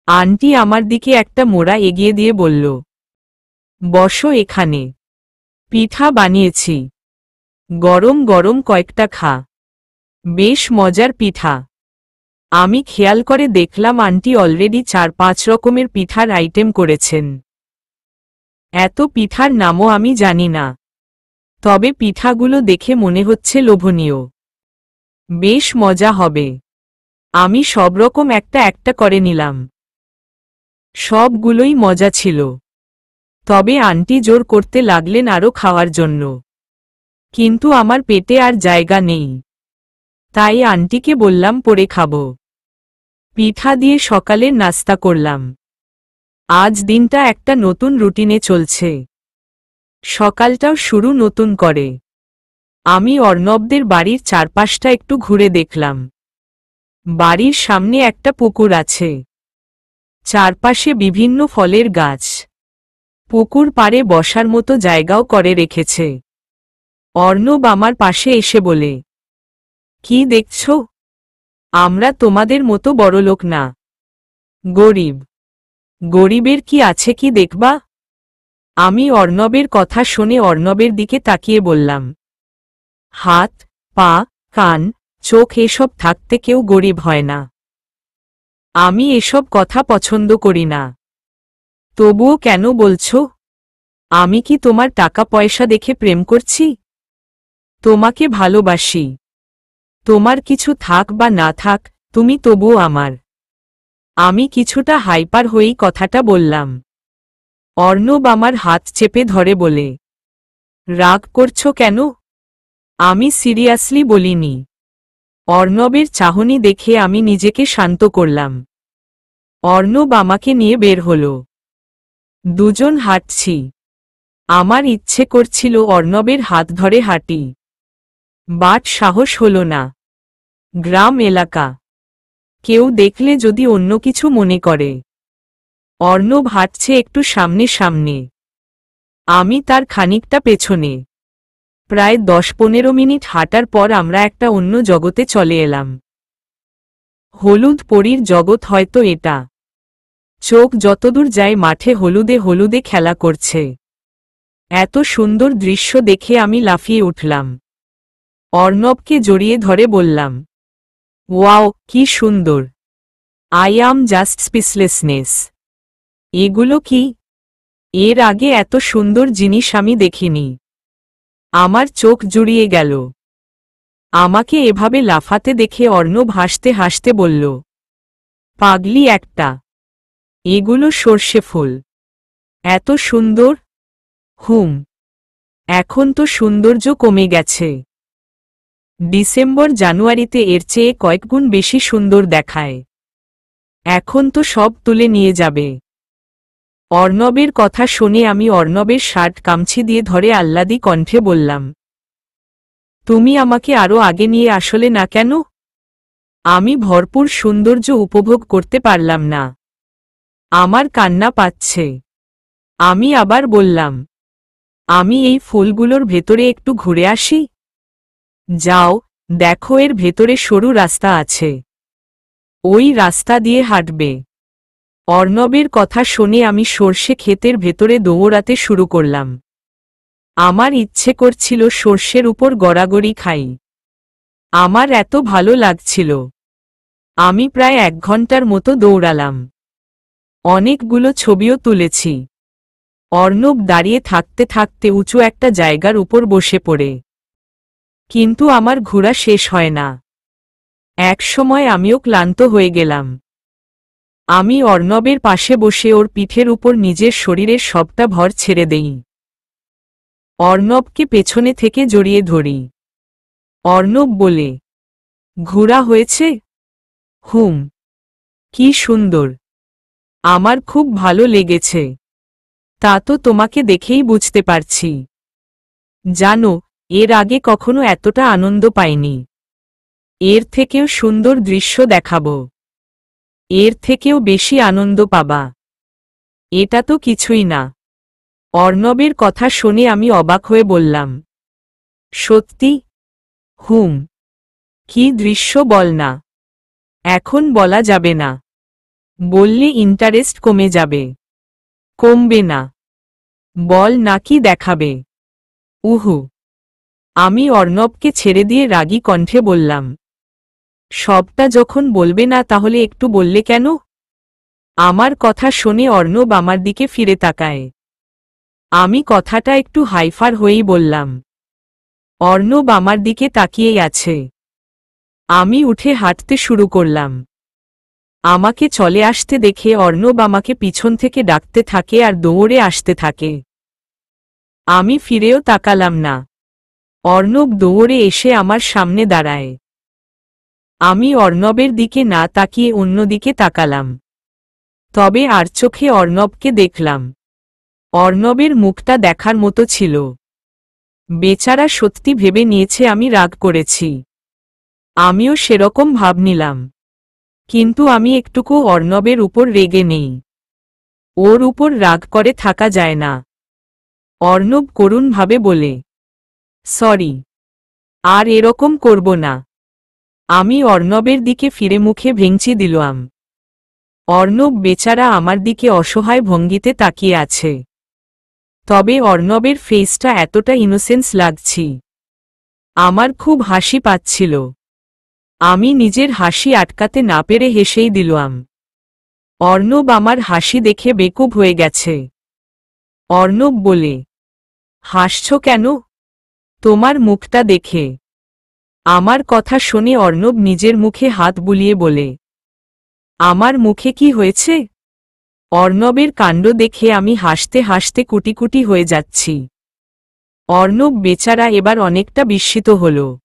আন্টি আমার দিকে একটা মোড়া এগিয়ে দিয়ে বলল, বসো এখানে, পিঠা বানিয়েছি, গরম গরম কয়েকটা খা, বেশ মজার পিঠা। আমি খেয়াল করে দেখলাম আন্টি অলরেডি 4-5 রকমের পিঠার আইটেম করেছেন। এত পিঠার নামও আমি জানি না, তবে পিঠাগুলো দেখে মনে হচ্ছে লোভনীয়, বেশ মজা হবে। আমি সব রকম একটা একটা করে নিলাম। সবগুলোই মজা ছিল, তবে আন্টি জোর করতে লাগলেন আরও খাওয়ার জন্য। কিন্তু আমার পেটে আর জায়গা নেই, তাই আন্টিকে বললাম পরে খাবো। পিঠা দিয়ে সকালের নাস্তা করলাম। আজ দিনটা একটা নতুন রুটিনে চলছে। সকালটাও শুরু নতুন করে। আমি অর্ণবদের বাড়ির চারপাশটা একটু ঘুরে দেখলাম। বাড়ির সামনে একটা পুকুর আছে, চারপাশে বিভিন্ন ফলের গাছ, পুকুর পাড়ে বসার মতো জায়গাও করে রেখেছে। অর্ণব আমার পাশে এসে বলে, কি দেখছ? আমরা তোমাদের মতো বড়লোক না, গরিব। গরিবের কি আছে কি দেখবা? আমি অর্ণবের কথা শুনে অর্ণবের দিকে তাকিয়ে বললাম, হাত, পা, কান, চোখ এসব থাকতে কেউ গরিব হয় না। আমি এসব কথা পছন্দ করি না। তবুও কেন বলছো? আমি কি তোমার টাকা পয়সা দেখে প্রেম করছি? তোমাকে ভালোবাসি। তোমার কিছু থাক বা না থাক, তুমি তবুও আমার। আমি কিছুটা হাইপার হয়েই কথাটা বললাম। অর্ণব আমার হাত চেপে ধরে বলে, রাগ করছো কেন? আমি সিরিয়াসলি বলিনি। অর্ণবের চাহনি দেখে আমি নিজেকে শান্ত করলাম। অর্ণব আমাকে নিয়ে বের হল। দুজন হাঁটছি। আমার ইচ্ছে করছিল অর্ণবের হাত ধরে হাঁটি, বাট সাহস হল না। গ্রাম এলাকা, কেউ দেখলে যদি অন্য কিছু মনে করে। অর্ণব হাঁটছে একটু সামনে সামনে, আমি তার খানিকটা পেছনে। প্রায় 10-15 মিনিট হাঁটার পর আমরা একটা অন্য জগতে চলে এলাম। হলুদ পরীর জগৎ হয়তো এটা। চোখ যতদূর যায় মাঠে হলুদে হলুদে খেলা করছে। এত সুন্দর দৃশ্য দেখে আমি লাফিয়ে উঠলাম। অর্ণবকে জড়িয়ে ধরে বললাম, ওয়াও কি সুন্দর! I am just speechlessness. এগুলো কি? এর আগে এত সুন্দর জিনিস আমি দেখিনি। আমার চোখ জুড়িয়ে গেল। আমাকে এভাবে লাফাতে দেখে অর্ণব হাসতে হাসতে বলল, পাগলি একটা, এগুলো সর্ষে ফুল। এত সুন্দর? হুম, এখন তো সৌন্দর্য কমে গেছে। ডিসেম্বর জানুয়ারিতে এর চেয়ে কয়েকগুণ বেশি সুন্দর দেখায়। এখন তো সব তুলে নিয়ে যাবে। অর্ণবের কথা শুনে আমি অর্ণবের শার্ট কামছি দিয়ে ধরে আহ্লাদি কণ্ঠে বললাম, তুমি আমাকে আরো আগে নিয়ে আসলে না কেন? আমি ভরপুর সৌন্দর্য উপভোগ করতে পারলাম না। আমার কান্না পাচ্ছে। আমি আবার বললাম, আমি এই ফুলগুলোর ভেতরে একটু ঘুরে আসি। যাও, দেখো এর ভেতরে সরু রাস্তা আছে, ওই রাস্তা দিয়ে হাঁটবে। অর্ণবের কথা শুনে আমি সর্ষে ক্ষেতের ভেতরে দৌড়াতে শুরু করলাম। আমার ইচ্ছে করছিল সর্ষের উপর গড়াগড়ি খাই। আমার এত ভালো লাগছিল। আমি প্রায় 1 ঘন্টার মতো দৌড়ালাম। অনেকগুলো ছবিও তুলেছি। অর্ণব দাঁড়িয়ে থাকতে থাকতে উঁচু একটা জায়গার উপর বসে পড়ে। কিন্তু আমার ঘোরা শেষ হয় না। এক সময় আমিও ক্লান্ত হয়ে গেলাম। আমি অর্ণবের পাশে বসে ওর পিঠের উপর নিজের শরীরের সবটা ভর ছেড়ে দেই। অর্ণবকে পেছনে থেকে জড়িয়ে ধরি। অর্ণব বলে, ঘোরা হয়েছে? হুম। কি সুন্দর, আমার খুব ভালো লেগেছে। তা তো তোমাকে দেখেই বুঝতে পারছি। জানো, এর আগে কখনো এতটা আনন্দ পাইনি। এর থেকেও সুন্দর দৃশ্য দেখাবো। এর থেকেও বেশি আনন্দ পাবা। এটা তো কিছুই না। অর্ণবের কথা শুনে আমি অবাক হয়ে বললাম, সত্যি? হুম। কি দৃশ্য বল না। এখন বলা যাবে না। বললে ইন্টারেস্ট কমে যাবে। কমবে না। বল না, কি দেখাবে? উহু। আমি অর্ণবকে ছেড়ে দিয়ে রাগী কণ্ঠে বললাম, সবটা যখন বলবে না তাহলে একটু বললে কেন? আমার কথা শুনে অর্ণব আমার দিকে ফিরে তাকায়। আমি কথাটা একটু হাইফার হয়েই বললাম। অর্ণব আমার দিকে তাকিয়েই আছে। আমি উঠে হাঁটতে শুরু করলাম। আমাকে চলে আসতে দেখে অর্ণব আমাকে পিছন থেকে ডাকতে থাকে আর দৌড়ে আসতে থাকে। আমি ফিরেও তাকালাম না। অর্ণব দৌড়ে এসে আমার সামনে দাঁড়ায়। আমি অর্ণবের দিকে না তাকিয়ে অন্যদিকে তাকালাম। তবে আর চোখে অর্ণবকে দেখলাম। অর্ণবের মুখটা দেখার মতো ছিল। বেচারা সত্যি ভেবে নিয়েছে আমি রাগ করেছি। আমিও সেরকম ভাব নিলাম। কিন্তু আমি একটুকু অর্ণবের উপর রেগে নেই। ওর উপর রাগ করে থাকা যায় না। অর্ণব করুণভাবে বলে, সরি, আর এরকম করব না। আমি অর্ণবের দিকে ফিরে মুখে ভেঙচি দিলাম। অর্ণব বেচারা আমার দিকে অসহায় ভঙ্গিতে তাকিয়ে আছে। তবে অর্ণবের ফেসটা এতটা ইনোসেন্স লাগছি। আমার খুব হাসি পাচ্ছিল। আমি নিজের হাসি আটকাতে না পেরে হেসেই দিলাম। অর্ণব আমার হাসি দেখে বেকুব হয়ে গেছে। অর্ণব বলে, হাসছ কেন? তোমার মুখটা দেখে। আমার কথা শুনে অর্ণব নিজের মুখে হাত বুলিয়ে বলে, আমার মুখে কি হয়েছে? অর্ণবের কাণ্ড দেখে আমি হাসতে হাসতে কুটিকুটি হয়ে যাচ্ছি। অর্ণব বেচারা এবার অনেকটা বিস্মিত হল।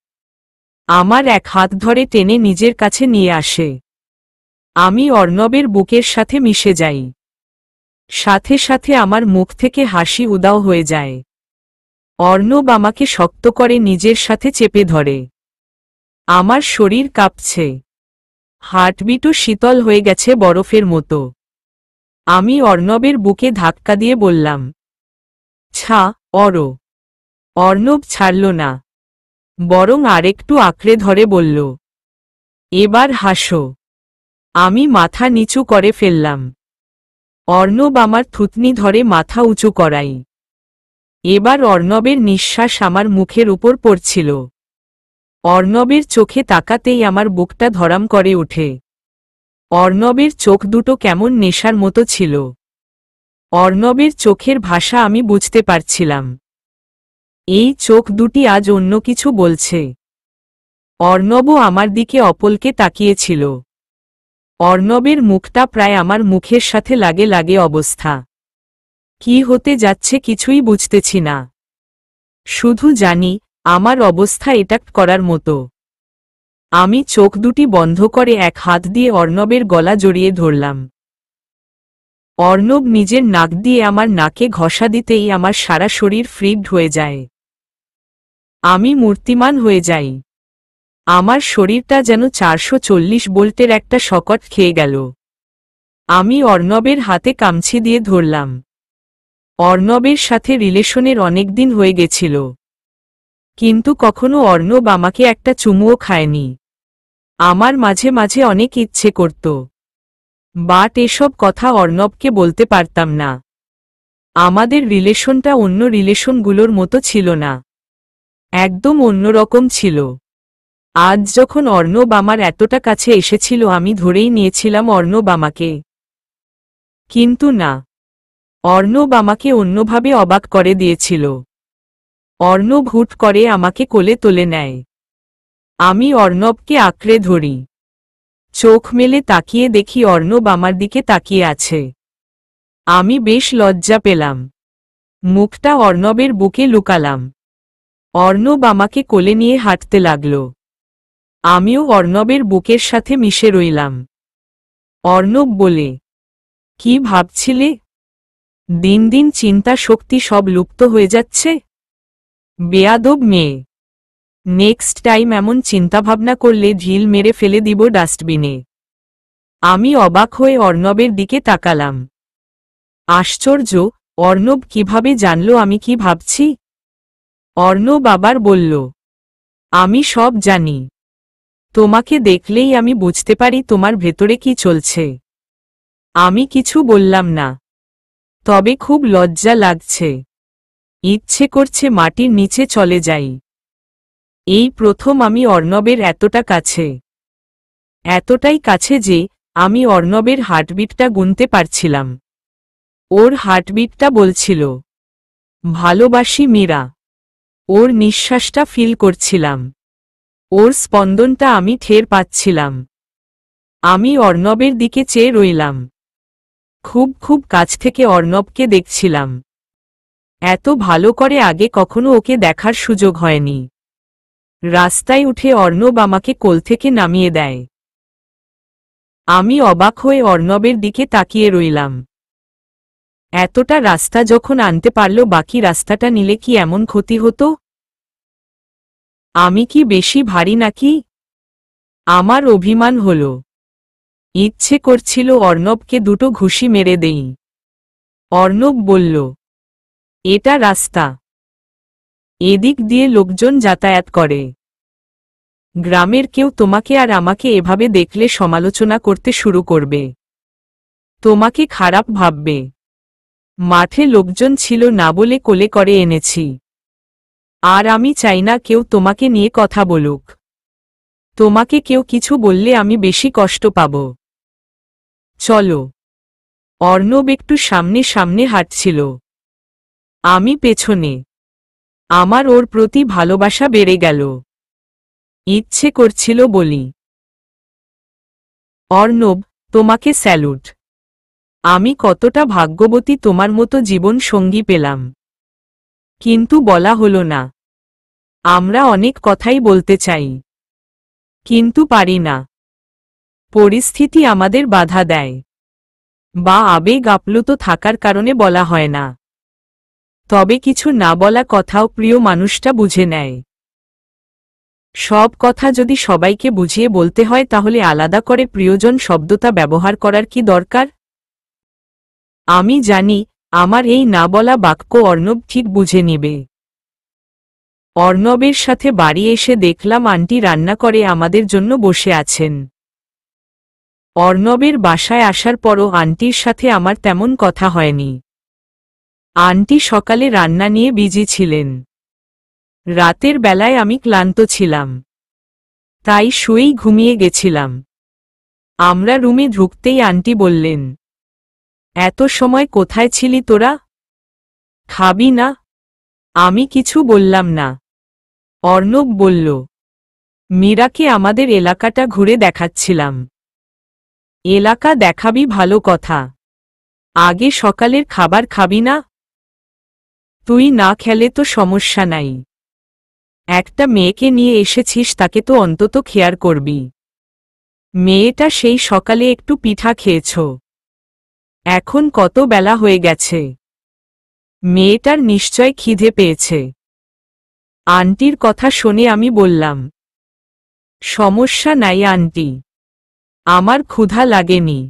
আমার এক হাত ধরে টেনে নিজের কাছে নিয়ে আসে। আমি অর্ণবের বুকের সাথে মিশে যাই। সাথে সাথে আমার মুখ থেকে হাসি উধাও হয়ে যায়। অর্ণব আমাকে শক্ত করে নিজের সাথে চেপে ধরে। আমার শরীর কাঁপছে। হার্টবিটও শীতল হয়ে গেছে বরফের মতো। আমি অর্ণবের বুকে ধাক্কা দিয়ে বললাম, ছা, অরো। অর্ণব ছাড়ল না, বরং আরেকটু আঁকড়ে ধরে বলল, এবার হাসো। আমি মাথা নিচু করে ফেললাম। অর্ণব আমার থুতনি ধরে মাথা উঁচু করাই। এবার অর্ণবের নিঃশ্বাস আমার মুখের উপর পড়ছিল। অর্ণবের চোখে তাকাতেই আমার বুকটা ধরাম করে ওঠে। অর্ণবের চোখ দুটো কেমন নেশার মতো ছিল। অর্ণবের চোখের ভাষা আমি বুঝতে পারছিলাম। এই চোখ দুটি আজ অন্য কিছু বলছে। অর্ণবও আমার দিকে অপলকে তাকিয়েছিল। অর্ণবের মুখটা প্রায় আমার মুখের সাথে লাগে লাগে অবস্থা। কি হতে যাচ্ছে কিছুই বুঝতেছি না। শুধু জানি আমার অবস্থা এটা করার মতো। আমি চোখ দুটি বন্ধ করে এক হাত দিয়ে অর্ণবের গলা জড়িয়ে ধরলাম। অর্ণব নিজের নাক দিয়ে আমার নাকে ঘষা দিতেই আমার সারা শরীর ফ্রিড হয়ে যায়। আমি মূর্তিমান হয়ে যাই। আমার শরীরটা যেন 440 ভোল্টের একটা শকট খেয়ে গেল। আমি অর্ণবের হাতে কামছি দিয়ে ধরলাম। অর্ণবের সাথে রিলেশনের অনেক দিন হয়ে গেছিল। কিন্তু কখনো অর্ণব আমাকে একটা চুমুও খায়নি। আমার মাঝে মাঝে অনেক ইচ্ছে করত, বাট এসব কথা অর্ণবকে বলতে পারতাম না। আমাদের রিলেশনটা অন্য রিলেশনগুলোর মতো ছিল না। একদম অন্যরকম ছিল। আজ যখন অর্ণব আমার এতটা কাছে এসেছিল আমি ধরেই নিয়েছিলাম অর্ণব আমাকে। কিন্তু না, অর্ণব আমাকে অন্যভাবে অবাক করে দিয়েছিল। অর্ণব হুট করে আমাকে কোলে তুলে নেয়। আমি অর্ণবকে আঁকড়ে ধরি। চোখ মেলে তাকিয়ে দেখি অর্ণব আমার দিকে তাকিয়ে আছে। আমি বেশ লজ্জা পেলাম। মুখটা অর্ণবের বুকে লুকালাম। অর্ণব আমাকে কোলে নিয়ে হাঁটতে লাগল। আমিও অর্ণবের বুকের সাথে মিশে রইলাম। অর্ণব বলে, কি ভাবছিলে? দিন দিন চিন্তা শক্তি সব লুপ্ত হয়ে যাচ্ছে। বেয়াদব মেয়ে। নেক্সট টাইম এমন চিন্তাভাবনা করলে ঢিল মেরে ফেলে দিব ডাস্টবিনে। আমি অবাক হয়ে অর্ণবের দিকে তাকালাম। আশ্চর্য, অর্ণব কিভাবে জানল আমি কি ভাবছি? অর্ণব আবার বলল, আমি সব জানি। তোমাকে দেখলেই আমি বুঝতে পারি তোমার ভেতরে কি চলছে। আমি কিছু বললাম না। তবে খুব লজ্জা লাগছে। ইচ্ছে করছে মাটির নিচে চলে যাই। এই প্রথম আমি অর্ণবের এতটা কাছে। এতটাই কাছে যে আমি অর্ণবের হার্টবিটটা গুনতে পারছিলাম। ওর হার্টবিটটা বলছিল, ভালোবাসি মীরা। ওর নিঃশ্বাসটা ফিল করছিলাম। ওর স্পন্দনটা আমি টের পাচ্ছিলাম। আমি অর্ণবের দিকে চেয়ে রইলাম। খুব খুব কাছ থেকে অর্ণবকে দেখছিলাম। এত ভালো করে আগে কখনো ওকে দেখার সুযোগ হয়নি। রাস্তায় উঠে অর্ণব আমাকে কোল থেকে নামিয়ে দেয়। আমি অবাক হয়ে অর্ণবের দিকে তাকিয়ে রইলাম। এতটা রাস্তা যখন আনতে পারল, বাকি রাস্তাটা নিলে কি এমন ক্ষতি হতো? আমি কি বেশি ভারী নাকি? আমার অভিমান হল। ইচ্ছে করছিল অর্ণবকে দুটো ঘুষি মেরে দেই। অর্ণব বলল, এটা রাস্তা। এদিক দিয়ে লোকজন যাতায়াত করে। গ্রামের কেউ তোমাকে আর আমাকে এভাবে দেখলে সমালোচনা করতে শুরু করবে। তোমাকে খারাপ ভাববে। মাঠে লোকজন ছিল না বলে কোলে করে এনেছি। আর আমি চাই না কেউ তোমাকে নিয়ে কথা বলুক। তোমাকে কেউ কিছু বললে আমি বেশি কষ্ট পাব। চলো। অর্ণব একটু সামনে সামনে হাঁটছিল। আমি পেছনে। আমার ওর প্রতি ভালোবাসা বেড়ে গেল। ইচ্ছে করছিল বলি, অর্ণব, তোমাকে স্যালুট। আমি কতটা ভাগ্যবতী তোমার মতো জীবন সঙ্গী পেলাম। কিন্তু বলা হলো না। আমরা অনেক কথাই বলতে চাই, কিন্তু পারি না। পরিস্থিতি আমাদের বাধা দেয়, বা আবেগ আপ্লুত থাকার কারণে বলা হয় না। তবে কিছু না বলা কথাও প্রিয় মানুষটা বুঝে নেয়। সব কথা যদি সবাইকে বুঝিয়ে বলতে হয়, তাহলে আলাদা করে প্রিয়জন শব্দটা ব্যবহার করার কি দরকার? আমি জানি আমার এই না বলা বাক্য অর্ণব ঠিক বুঝে নিবে। অর্ণবের সাথে বাড়ি এসে দেখলাম আন্টি রান্না করে আমাদের জন্য বসে আছেন। অর্ণবের বাসায় আসার পরও আন্টির সাথে আমার তেমন কথা হয়নি। আন্টি সকালে রান্না নিয়ে বিজি ছিলেন। রাতের বেলায় আমি ক্লান্ত ছিলাম, তাই শুয়েই ঘুমিয়ে গেছিলাম। আমরা রুমে ঢুকতেই আন্টি বললেন, এত সময় কোথায় ছিলি তোরা? খাবি না? আমি কিছু বললাম না। অর্ণব বলল, মীরাকে আমাদের এলাকাটা ঘুরে দেখাচ্ছিলাম। এলাকা দেখাবি, ভালো কথা। আগে সকালের খাবার খাবি না? তুই না খেলে তো সমস্যা নাই। একটা মেয়েকে নিয়ে এসেছিস, তাকে তো অন্তত খেয়াল করবি। মেয়েটা সেই সকালে একটু পিঠা খেয়েছ। এখন কত বেলা হয়ে গেছে। মেয়েটার নিশ্চয় খিদে পেয়েছে। আন্টির কথা শুনে আমি বললাম, সমস্যা নাই আন্টি, আমার ক্ষুধা লাগেনি।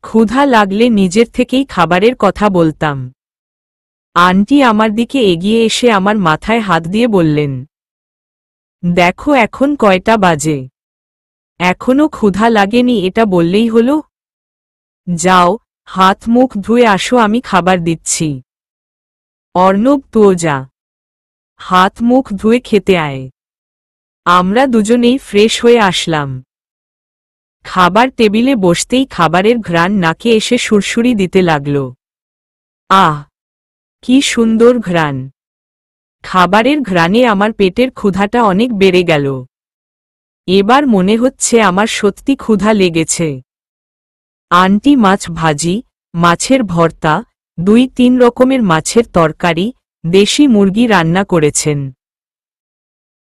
ক্ষুধা লাগলে নিজের থেকেই খাবারের কথা বলতাম। আন্টি আমার দিকে এগিয়ে এসে আমার মাথায় হাত দিয়ে বললেন, দেখো এখন কয়টা বাজে, এখনো ক্ষুধা লাগেনি এটা বললেই হলো? যাও, হাত মুখ ধুয়ে আসো, আমি খাবার দিচ্ছি। অর্ণব, তুও যা, হাত মুখ ধুয়ে খেতে আয়। আমরা দুজনেই ফ্রেশ হয়ে আসলাম। খাবার টেবিলে বসতেই খাবারের ঘ্রাণ নাকে এসে সুরসুরি দিতে লাগল। আহ, কি সুন্দর ঘ্রাণ! খাবারের ঘ্রাণে আমার পেটের ক্ষুধাটা অনেক বেড়ে গেল। এবার মনে হচ্ছে আমার সত্যি ক্ষুধা লেগেছে। আন্টি মাছ ভাজি, মাছের ভর্তা, 2-3 রকমের মাছের তরকারি, দেশি মুরগি রান্না করেছেন।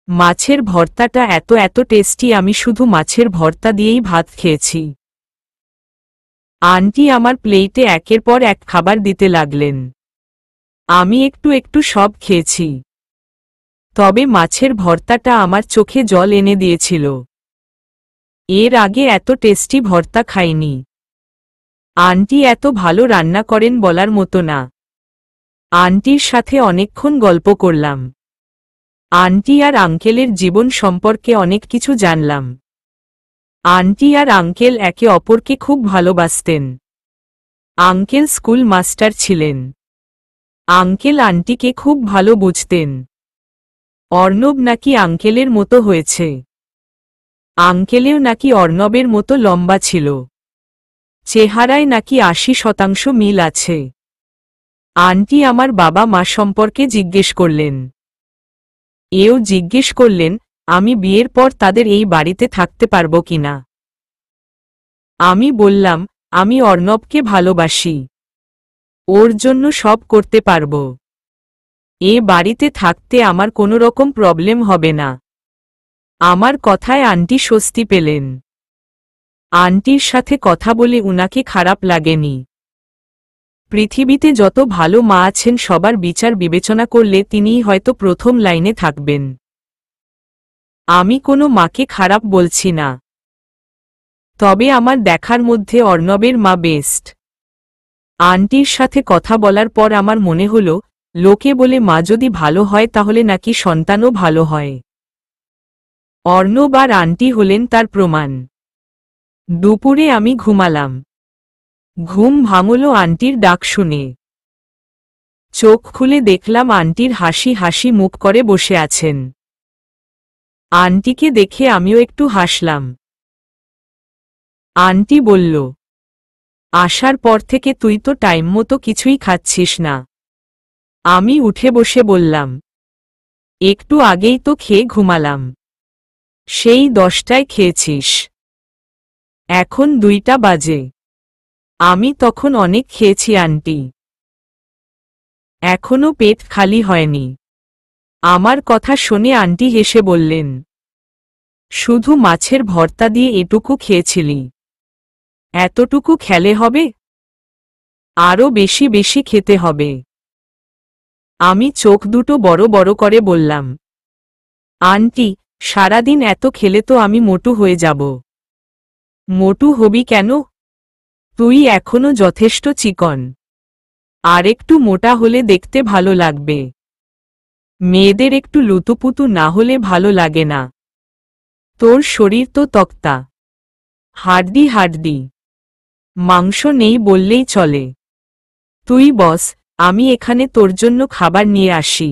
মাছের ভর্তাটা এত এত টেস্টি, আমি শুধু মাছের ভর্তা দিয়েই ভাত খেয়েছি। আন্টি আমার প্লেটে একের পর এক খাবার দিতে লাগলেন। আমি একটু একটু সব খেয়েছি। তবে মাছের ভর্তাটা আমার চোখে জল এনে দিয়েছিল। এর আগে এত টেস্টি ভর্তা খাইনি। আন্টি এত ভালো রান্না করেন বলার মতো না। আন্টির সাথে অনেকক্ষণ গল্প করলাম। আন্টি আর আঙ্কেলের জীবন সম্পর্কে অনেক কিছু জানলাম। আন্টি আর আঙ্কেল একে অপরকে খুব ভালোবাসতেন। আঙ্কেল স্কুল মাস্টার ছিলেন। আঙ্কেল আন্টিকে খুব ভালো বুঝতেন। অর্ণব নাকি আঙ্কেলের মতো হয়েছে। আঙ্কেলেও নাকি অর্ণবের মতো লম্বা ছিল। চেহারায় নাকি 80% মিল আছে। আন্টি আমার বাবা মা সম্পর্কে জিজ্ঞেস করলেন। এও জিজ্ঞেস করলেন আমি বিয়ের পর তাদের এই বাড়িতে থাকতে পারব কিনা। আমি বললাম আমি অর্ণবকে ভালোবাসি, ওর জন্য সব করতে পারব। এ বাড়িতে থাকতে আমার কোনো রকম প্রবলেম হবে না। আমার কথায় আন্টি স্বস্তি পেলেন। আন্টির সাথে কথা বলে উনাকে খারাপ লাগেনি। পৃথিবীতে যত ভালো মা আছেন সবার বিচার বিবেচনা করলে তিনিই হয়তো প্রথম লাইনে থাকবেন। আমি কোনো মাকে খারাপ বলছি না। তবে আমার দেখার মধ্যে অর্ণবের মা বেস্ট। আন্টির সাথে কথা বলার পর আমার মনে হলো লোকে বলে মা যদি ভালো হয় তাহলে নাকি সন্তানও ভালো হয়। অর্ণব আর আন্টি হলেন তার প্রমাণ। দুপুরে আমি ঘুমালাম। ঘুম ভাঙল আন্টির ডাক শুনে। চোখ খুলে দেখলাম আন্টির হাসি হাসি মুখ করে বসে আছেন। আন্টিকে দেখে আমিও একটু হাসলাম। আন্টি বলল, আসার পর থেকে তুই তো টাইম মতো কিছুই খাচ্ছিস না। আমি উঠে বসে বললাম, একটু আগেই তো খেয়ে ঘুমালাম। সেই 10টায় খেয়েছিস, এখন 2টা বাজে। আমি তখন অনেক খেয়েছি আন্টি, এখনো পেট খালি হয়নি। আমার কথা শুনে আন্টি হেসে বললেন, শুধু মাছের ভর্তা দিয়ে এটুকু খেয়েছিলি, এতটুকু খেলে হবে? আরও বেশি বেশি খেতে হবে। আমি চোখ দুটো বড় বড় করে বললাম, আন্টি সারাদিন এত খেলে তো আমি মোটু হয়ে যাব। মোটু হবি কেন? তুই এখনো যথেষ্ট চিকন। আর একটু মোটা হলে দেখতে ভালো লাগবে। মেয়েদের একটু লুতুপুতু না হলে ভালো লাগে না। তোর শরীর তো তক্তা, হাড্ডি হাড্ডি, মাংস নেই বললেই চলে। তুই বস, আমি এখানে তোর জন্য খাবার নিয়ে আসি।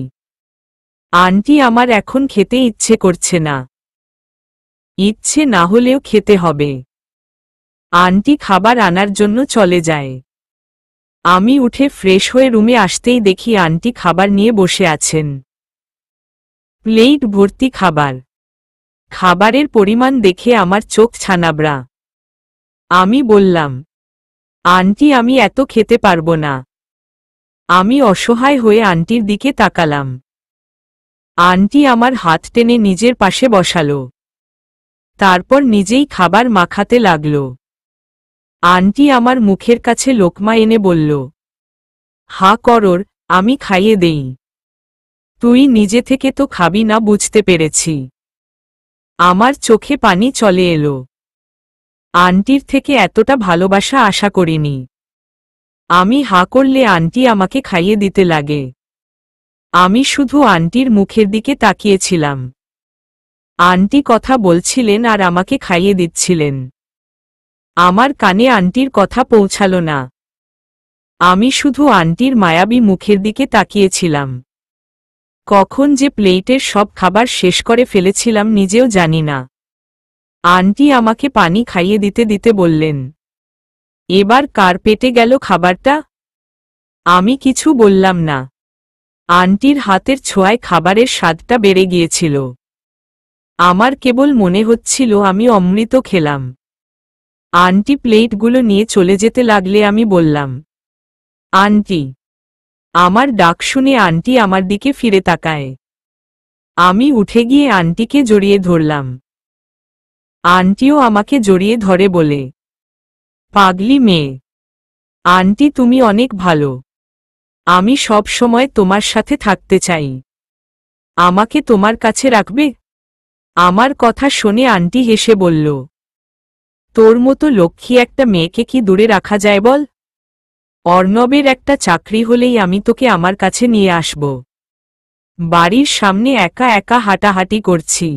আন্টি আমার এখন খেতে ইচ্ছে করছে না। ইচ্ছে না হলেও খেতে হবে। আন্টি খাবার আনার জন্য চলে যায়। আমি উঠে ফ্রেশ হয়ে রুমে আসতেই দেখি আন্টি খাবার নিয়ে বসে আছেন। প্লেট ভর্তি খাবার। খাবারের পরিমাণ দেখে আমার চোখ ছানাবড়া। আমি বললাম, আন্টি আমি এত খেতে পারবো না। আমি অসহায় হয়ে আন্টির দিকে তাকালাম। আন্টি আমার হাত টেনে নিজের পাশে বসালো। তারপর নিজেই খাবার মাখাতে লাগল। আন্টি আমার মুখের কাছে লোকমা এনে বলল, হা করর, আমি খাইয়ে দেই। তুই নিজে থেকে তো খাবি না বুঝতে পেরেছি। আমার চোখে পানি চলে এলো। আন্টির থেকে এতটা ভালোবাসা আশা করিনি। আমি হা করলে আন্টি আমাকে খাইয়ে দিতে লাগে। আমি শুধু আন্টির মুখের দিকে তাকিয়েছিলাম। আন্টি কথা বলছিলেন আর আমাকে খাইয়ে দিচ্ছিলেন। আমার কানে আন্টির কথা পৌঁছালো না। আমি শুধু আন্টির মায়াবী মুখের দিকে তাকিয়েছিলাম। কখন যে প্লেটের সব খাবার শেষ করে ফেলেছিলাম নিজেও জানি না। আন্টি আমাকে পানি খাইয়ে দিতে দিতে বললেন, এবার কার পেটে গেল খাবারটা? আমি কিছু বললাম না। আন্টির হাতের ছোঁয়ায় খাবারের স্বাদটা বেড়ে গিয়েছিল। আমার কেবল মনে হচ্ছিল আমি অমৃত খেলাম। আন্টি প্লেটগুলো নিয়ে চলে যেতে লাগলে আমি বললাম, আন্টি। আমার ডাক শুনে আন্টি আমার দিকে ফিরে তাকায়। আমি উঠে গিয়ে আন্টিকে জড়িয়ে ধরলাম। আন্টিও আমাকে জড়িয়ে ধরে বলে, পাগলি মেয়ে, আন্টি তুমি অনেক ভালো। আমি সব সময় তোমার সাথে থাকতে চাই। আমাকে তোমার কাছে রাখবে? আমার কথা শুনে আন্টি হেসে বলল, তোর মতো লক্ষ্মী একটা মেয়েকে কি দূরে রাখা যায় বল? অর্ণবের একটা চাকরি হলেই আমি তোকে আমার কাছে নিয়ে আসব। বাড়ির সামনে একা একা হাঁটাহাঁটি করছি।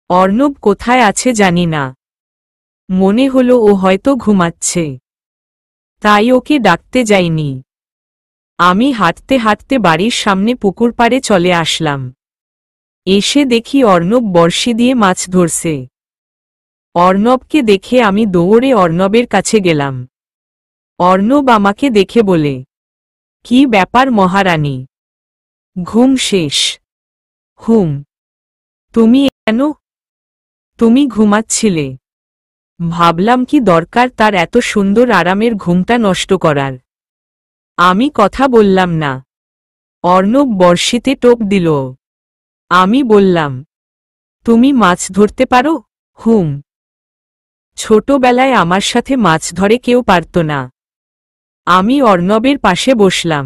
অর্ণব কোথায় আছে জানি না। মনে হলো ও হয়তো ঘুমাচ্ছে, তাই ওকে ডাকতে যাইনি। আমি হাঁটতে হাঁটতে বাড়ির সামনে পুকুর পাড়ে চলে আসলাম। এসে দেখি অর্ণব বড়শি দিয়ে মাছ ধরছে। অর্ণবকে দেখে আমি দৌড়ে অর্ণবের কাছে গেলাম। অর্ণব আমাকে দেখে বলে, কি ব্যাপার মহারানী, ঘুম শেষ? হুম। তুমি কেন? তুমি ঘুমাচ্ছিলে, ভাবলাম কি দরকার তার এত সুন্দর আরামের ঘুমটা নষ্ট করার। আমি কথা বললাম না। অর্ণব বড়শিতে টোপ দিল। আমি বললাম, তুমি মাছ ধরতে পারো? হুম। ছোটবেলায় আমার সাথে মাছ ধরে কেউ পারত না। আমি অর্ণবের পাশে বসলাম।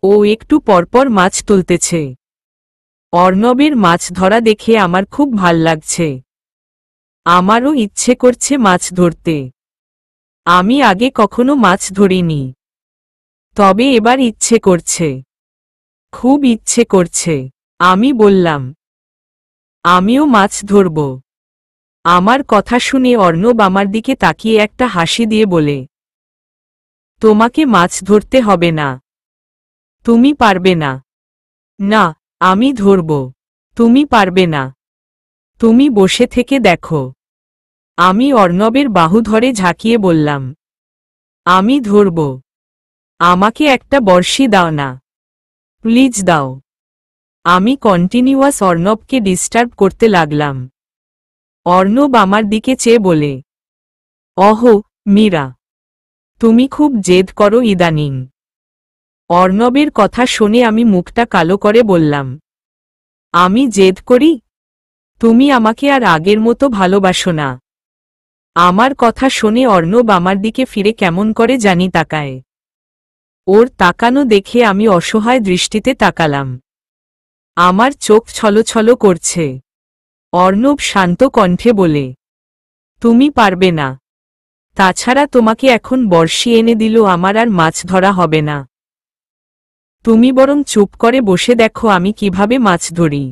ও একটু পরপর মাছ তুলতেছে। অর্ণবের মাছ ধরা দেখে আমার খুব ভাল লাগছে। আমারও ইচ্ছে করছে মাছ ধরতে। আমি আগে কখনো মাছ ধরিনি, তবে এবার ইচ্ছে করছে, খুব ইচ্ছে করছে। আমি বললাম, আমিও মাছ ধরব। আমার কথা শুনে অর্ণব আমার দিকে তাকিয়ে একটা হাসি দিয়ে বলে, তোমাকে মাছ ধরতে হবে না, তুমি পারবে না। না, আমি ধরব। তুমি পারবে না। তুমি বসে থেকে দেখো। আমি অর্ণবের বাহু ধরে ঝাঁকিয়ে বললাম, আমি ধরব। আমাকে একটা বড়শি দাও না, প্লিজ দাও। আমি কন্টিনিউয়াস অর্ণবকে ডিস্টার্ব করতে লাগলাম। অর্ণব আমার দিকে চেয়ে বলে, অহো মীরা, তুমি খুব জেদ করো ইদানিং। অর্ণবের কথা শুনে আমি মুখটা কালো করে বললাম, আমি জেদ করি? তুমি আমাকে আর আগের মতো ভালোবাসো না। আমার কথা শুনে অর্ণব আমার দিকে ফিরে কেমন করে জানি তাকায়। ওর তাকানো দেখে আমি অসহায় দৃষ্টিতে তাকালাম। আমার চোখ ছলছল করছে। অর্ণব শান্ত কণ্ঠে বলে, তুমি পারবে না। তাছাড়া তোমাকে এখন বড়শি এনে দিল আমার আর মাছ ধরা হবে না। তুমি বরং চুপ করে বসে দেখো আমি কিভাবে মাছ ধরি।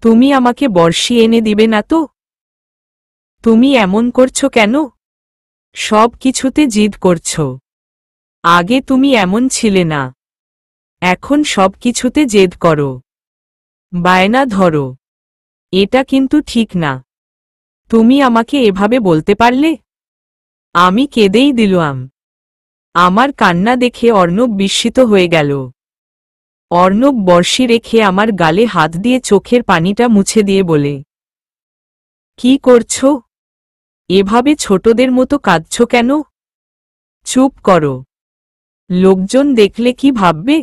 তুমি আমাকে বড়শি এনে দিবে না তো? তুমি এমন করছো কেন? সব কিছুতে জিদ করছো। আগে তুমি এমন ছিলে না, এখন সব কিছুতে জেদ করো, বায়না ধরো। এটা কিন্তু ঠিক না। তুমি আমাকে এভাবে বলতে পারলে? আমি কেঁদেই দিলাম। আমার কান্না দেখে অর্ণব বিস্মিত হয়ে গেল। অর্ণব বড়শি রেখে আমার গালে হাত দিয়ে চোখের পানিটা মুছে দিয়ে বলে, কি করছো? এভাবে ছোটদের মতো কাঁদছো কেন? চুপ করো, লোকজন দেখলে কি ভাববে?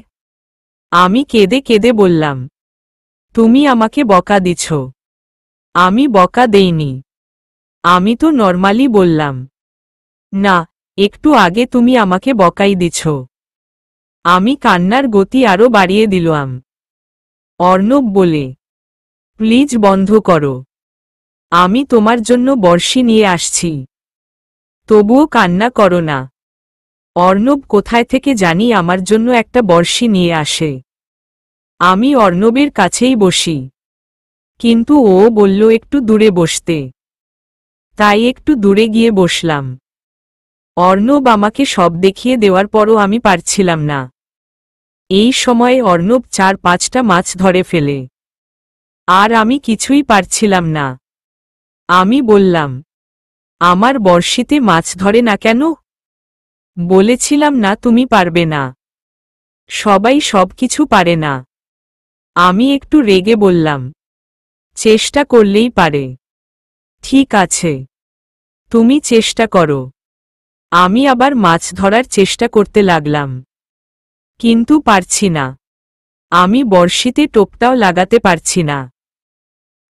আমি কেঁদে কেঁদে বললাম, তুমি আমাকে বকা দিছ। আমি বকা দেইনি, আমি তো নরমালি বললাম। না, একটু আগে তুমি আমাকে বকাই দিছ। আমি কান্নার গতি আরো বাড়িয়ে দিলাম। অর্ণব বলে, প্লিজ বন্ধ করো, আমি তোমার জন্য বড়শি নিয়ে আসছি, তবুও কান্না করো না। অর্ণব কোথায় থেকে জানি আমার জন্য একটা বড়শি নিয়ে আসে। আমি অর্ণবের কাছেই বসি, কিন্তু ও বলল একটু দূরে বসতে, তাই একটু দূরে গিয়ে বসলাম। অর্ণব আমাকে সব দেখিয়ে দেওয়ার পরও আমি পারছিলাম না। এই সময়ে অর্ণব 4-5টা মাছ ধরে ফেলে, আর আমি কিছুই পারছিলাম না। আমি বললাম, আমার বড়শিতে মাছ ধরে না কেন? বলেছিলাম না তুমি পারবে না? সবাই সবকিছু পারে না। আমি একটু রেগে বললাম, চেষ্টা করলেই পারে। ঠিক আছে, তুমি চেষ্টা করো। আমি আবার মাছ ধরার চেষ্টা করতে লাগলাম, কিন্তু পারছি না। আমি বড়শিতে টোপটাও লাগাতে পারছি না।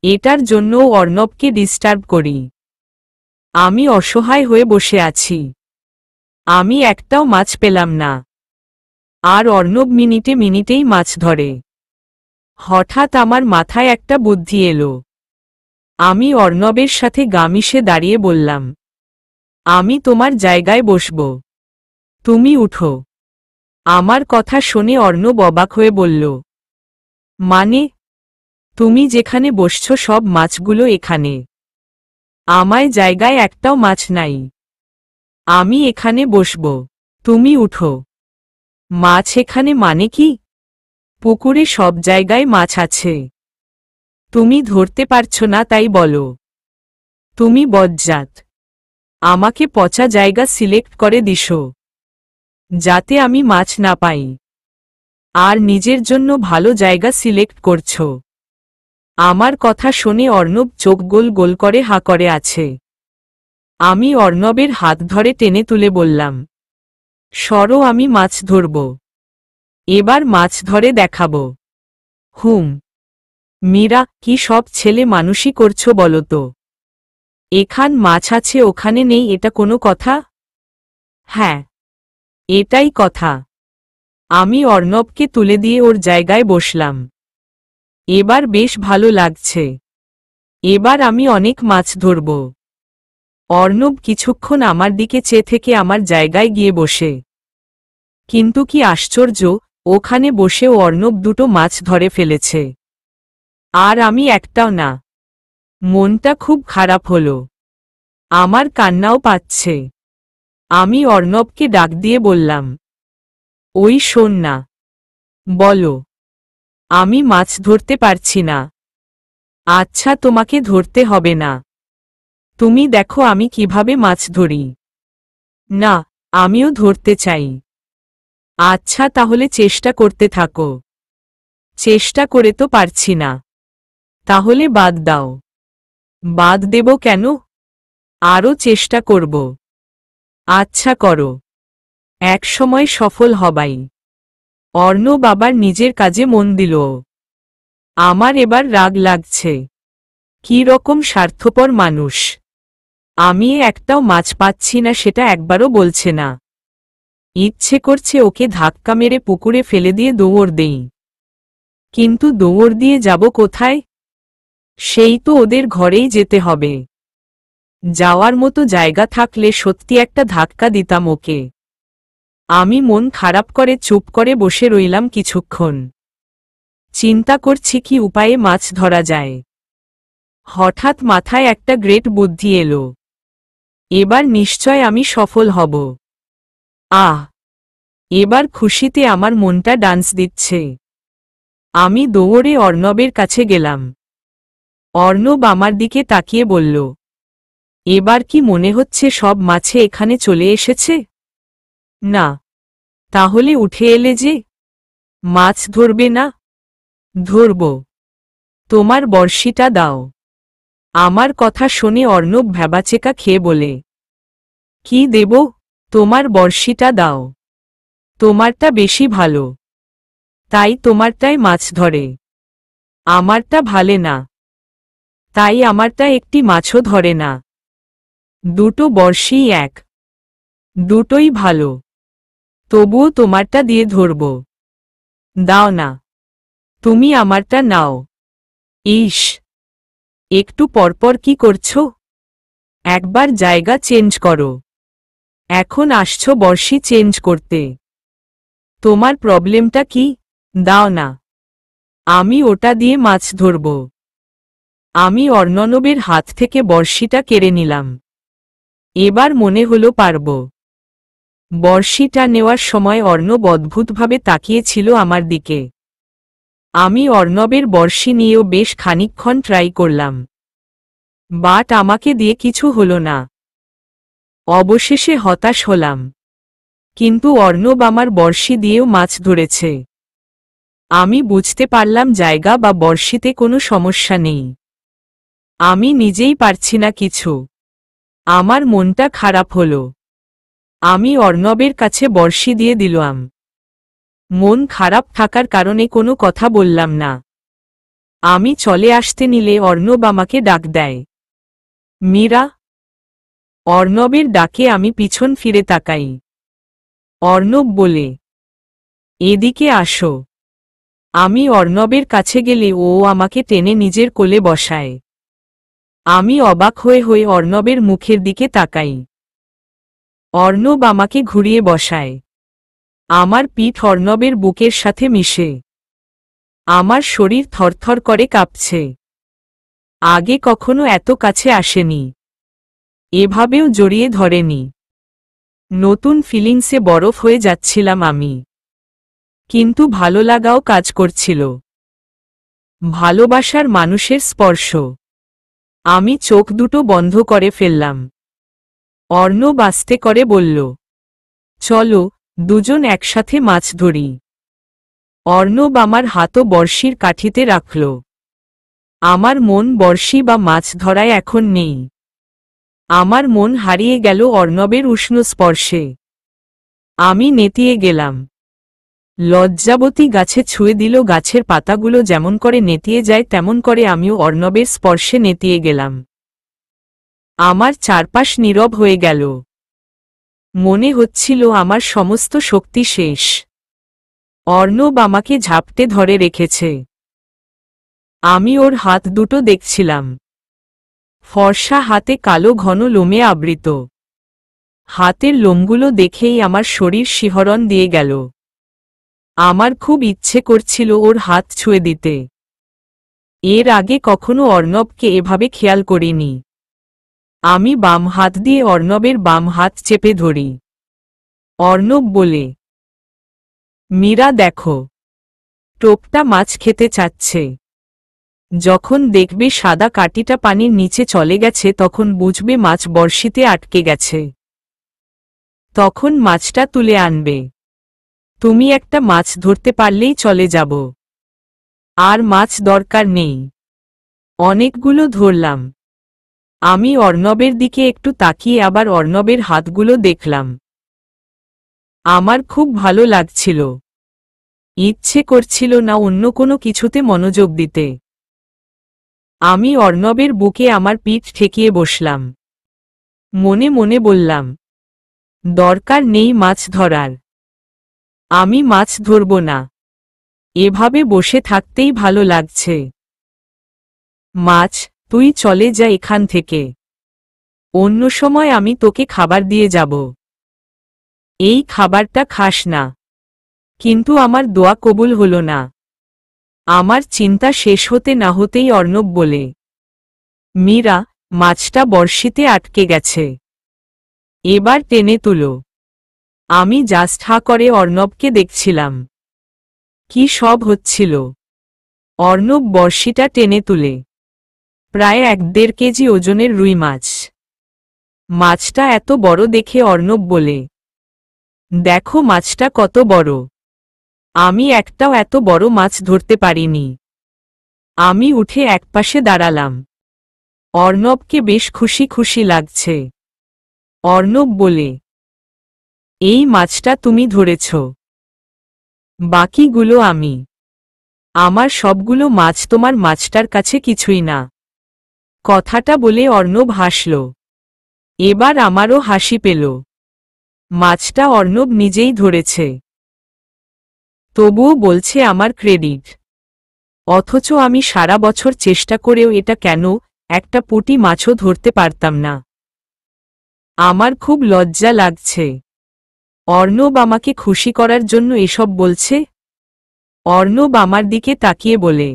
এটার জন্য অর্ণবকে ডিস্টার্ব করি। আমি অসহায় হয়ে বসে আছি। আমি একটাও মাছ পেলাম না। আর অর্ণব মিনিটে মিনিটেই মাছ ধরে। হঠাৎ আমার মাথায় একটা বুদ্ধি এলো। আমি অর্ণবের সাথে গা মিশে দাঁড়িয়ে বললাম, আমি তোমার জায়গায় বসব, তুমি উঠো। আমার কথা শুনে অর্ণব অবাক হয়ে বলল, মানে? তুমি যেখানে বসছ সব মাছগুলো এখানে, আমায় জায়গায় একটাও মাছ নাই। আমি এখানে বসব, তুমি উঠো। মাছ এখানে মানে কি? পুকুরে সব জায়গায় মাছ আছে, তুমি ধরতে পারছো না তাই বলো। তুমি বজ্জাত, আমাকে পচা জায়গা সিলেক্ট করে দিছো, যাতে আমি মাছ না পাই, আর নিজের জন্য ভালো জায়গা সিলেক্ট করছো। আমার কথা শুনে অর্ণব চোখ গোল গোল করে হা করে আছে। আমি অর্ণবের হাত ধরে টেনে তুলে বললাম, সরো, আমি মাছ ধরব, এবার মাছ ধরে দেখাবো। মীরা, কি সব ছেলে মানুষই করছো বলো তো? এখান মাছ আছে ওখানে নেই, এটা কোনো কথা? হ্যাঁ, এটাই কথা। আমি অর্ণবকে তুলে দিয়ে ওর জায়গায় বসলাম। এবার বেশ ভালো লাগছে, এবার আমি অনেক মাছ ধরব। অর্ণব কিছুক্ষণ আমার দিকে চেয়ে থেকে আমার জায়গায় গিয়ে বসে। কিন্তু কি আশ্চর্য, ওখানে বসেও অর্ণব দুটো মাছ ধরে ফেলেছে, আর আমি একটাও না। মনটা খুব খারাপ হলো, আমার কান্নাও পাচ্ছে। আমি অর্ণবকে ডাক দিয়ে বললাম, ওই শোন না। বলো। আমি মাছ ধরতে পারছি না। আচ্ছা, তোমাকে ধরতে হবে না, তুমি দেখো আমি কিভাবে মাছ ধরি। না, আমিও ধরতে চাই। আচ্ছা, তাহলে চেষ্টা করতে থাকো। চেষ্টা করে তো পারছি না, তাহলে বাদ দাও। বাদ দেব কেন? আরও চেষ্টা করব। আচ্ছা করো, এক সময় সফল হবাই। অর্ণব আবার নিজের কাজে মন দিল। আমার এবার রাগ লাগছে, কি রকম স্বার্থপর মানুষ। আমি একটাও মাছ পাচ্ছি না সেটা একবারও বলছে না। ইচ্ছে করছে ওকে ধাক্কা মেরে পুকুরে ফেলে দিয়ে দৌড় দেই। কিন্তু দৌড় দিয়ে যাব কোথায়? সেই তো ওদের ঘরেই যেতে হবে। যাওয়ার মতো জায়গা থাকলে সত্যি একটা ধাক্কা দিতাম ওকে। আমি মন খারাপ করে চুপ করে বসে রইলাম কিছুক্ষণ। চিন্তা করছি কি উপায়ে মাছ ধরা যায়। হঠাৎ মাথায় একটা গ্রেট বুদ্ধি এলো। এবার নিশ্চয় আমি সফল হব। আহ, এবার খুশিতে আমার মনটা ডান্স দিচ্ছে। আমি দৌড়ে অর্ণবের কাছে গেলাম। অর্ণব আমার দিকে তাকিয়ে বলল, এবার কি মনে হচ্ছে সব মাছে এখানে চলে এসেছে? না। তাহলে উঠে এলে যে? মাছ ধরবে না? ধরব। তোমার বড়শিটা দাও। আমার কথা শুনে অর্ণব ভ্যাবাচেকা খেয়ে বলে, কি দেব? তোমার বড়শিটা দাও। তোমারটা বেশি ভালো, তাই তোমারটায় মাছ ধরে। আমারটা ভালে না, তাই আমারটা একটি মাছও ধরে না। দুটো বড়শিই এক, দুটোই ভালো, তবুও তোমারটা দিয়ে ধরব। দাও না, তুমি আমারটা নাও। ইস, একটু পরপর কি করছো? একবার জায়গা চেঞ্জ করো। এখন আসছো বড়শি চেঞ্জ করতে। তোমার প্রবলেমটা কি? দাও না, আমি ওটা দিয়ে মাছ ধরব। আমি অর্ণবের হাত থেকে বড়শিটা কেড়ে নিলাম। এবার মনে হলো পারব। বড়শিটা নেওয়ার সময় অর্ণব অদ্ভুতভাবে তাকিয়েছিল আমার দিকে। আমি অর্ণবের বড়শি নিয়েও বেশ খানিকক্ষণ ট্রাই করলাম, বাট আমাকে দিয়ে কিছু হলো না। অবশেষে হতাশ হলাম। কিন্তু অর্ণব আমার বড়শি দিয়েও মাছ ধরেছে। আমি বুঝতে পারলাম জায়গা বা বড়শিতে কোনো সমস্যা নেই। আমি নিজেই পারছি না কিছু। আমার মনটা খারাপ হলো। আমি অর্ণবের কাছে বড়শি দিয়ে দিলাম। মন খারাপ থাকার কারণে কোনো কথা বললাম না। আমি চলে আসতে নিলে অর্ণব আমাকে ডাক দেয়, মীরা। অর্ণবের ডাকে আমি পিছন ফিরে তাকাই। অর্ণব বলে, এদিকে আসো। আমি অর্ণবের কাছে গেলে ও আমাকে টেনে নিজের কোলে বসায়। আমি অবাক হয়ে হয়ে অর্ণবের মুখের দিকে তাকাই। অর্ণব আমাকে ঘুরিয়ে বসায়। আমার পিঠ অর্ণবের বুকের সাথে মিশে। আমার শরীর থরথর করে কাঁপছে। আগে কখনো এত কাছে আসেনি, এভাবেও জড়িয়ে ধরেনি। নতুন ফিলিংসে বরফ হয়ে যাচ্ছিলাম আমি। কিন্তু ভালো লাগাও কাজ করছিল। ভালোবাসার মানুষের স্পর্শ। আমি চোখ দুটো বন্ধ করে ফেললাম। অর্ণব আস্তে করে বলল, চলো দুজন একসাথে মাছ ধরি। অর্ণব আমার হাতও বড়শির কাঠিতে রাখল। আমার মন বড়শি বা মাছ ধরায় এখন নেই। আমার মন হারিয়ে গেল অর্ণবের উষ্ণ স্পর্শে। আমি নেতিয়ে গেলাম। লজ্জাবতী গাছে ছুঁয়ে দিল। গাছের পাতাগুলো যেমন করে নেতিয়ে যায় তেমন করে আমিও অর্ণবের স্পর্শে নেতিয়ে গেলাম। আমার চারপাশ নীরব হয়ে গেল। মনে হচ্ছিল আমার সমস্ত শক্তি শেষ। অর্ণব আমাকে ঝাপটে ধরে রেখেছে। আমি ওর হাত দুটো দেখছিলাম। ফর্সা হাতে কালো ঘন লোমে আবৃত। হাতের লোমগুলো দেখেই আমার শরীর শিহরণ দিয়ে গেল। আমার খুব ইচ্ছে করছিল ওর হাত ছুঁয়ে দিতে। এর আগে কখনো অর্ণবকে এভাবে খেয়াল করিনি। আমি বাম হাত দিয়ে অর্ণবের বাম হাত চেপে ধরি। অর্ণব বলে, মীরা দেখো, টোপটা মাছ খেতে চাচ্ছে। যখন দেখবে সাদা কাঁটিটা পানির নিচে চলে গেছে তখন বুঝবে মাছ বড়শিতে আটকে গেছে। তখন মাছটা তুলে আনবে। তুমি একটা মাছ ধরতে পারলেই চলে যাব। আর মাছ দরকার নেই। অনেকগুলো ধরলাম। আমি অর্ণবের দিকে একটু তাকিয়ে আবার অর্ণবের হাতগুলো দেখলাম। আমার খুব ভালো লাগছিল। ইচ্ছে করছিল না অন্য কোনো কিছুতে মনোযোগ দিতে। আমি অর্ণবের বুকে আমার পিঠ ঠেকিয়ে বসলাম। মনে মনে বললাম, দরকার নেই মাছ ধরার। আমি মাছ ধরব না। এভাবে বসে থাকতেই ভালো লাগছে। মাছ, তুই চলে যা এখান থেকে। অন্য সময় আমি তোকে খাবার দিয়ে যাব। এই খাবারটা খাস না। কিন্তু আমার দোয়া কবুল হলো না। আমার চিন্তা শেষ হতে না হতেই অর্ণব বলে, মীরা, মাছটা বড়শিতে আটকে গেছে। এবার টেনে তুলো। আমি জাস্ট হা করে অর্ণবকে দেখছিলাম। কি সব হচ্ছিল। অর্ণব বড়শিটা টেনে তুলে প্রায় 1-1.5 কেজি ওজনের রুই মাছ। মাছটা এত বড় দেখে অর্ণব বলে, দেখো মাছটা কত বড়। আমি একটাও এত বড় মাছ ধরতে পারিনি। আমি উঠে একপাশে দাঁড়ালাম। অর্ণবকে বেশ খুশি খুশি লাগছে। অর্ণব বলে, এই মাছটা তুমি ধরেছ, বাকিগুলো আমি। আমার সবগুলো মাছ তোমার মাছটার কাছে কিছুই না। কথাটা বলে অর্ণব হাসল। এবার আমারও হাসি পেল। মাছটা অর্ণব নিজেই ধরেছে। তবুও বলছে আমার ক্রেডিট। অথচ আমি সারা বছর চেষ্টা করেও এটা কেন একটা পুঁটি মাছও ধরতে পারতাম না। আমার খুব লজ্জা লাগছে। অর্ণব আমাকে খুশি করার জন্য এসব বলছে। অর্ণব আমার দিকে তাকিয়ে বলে,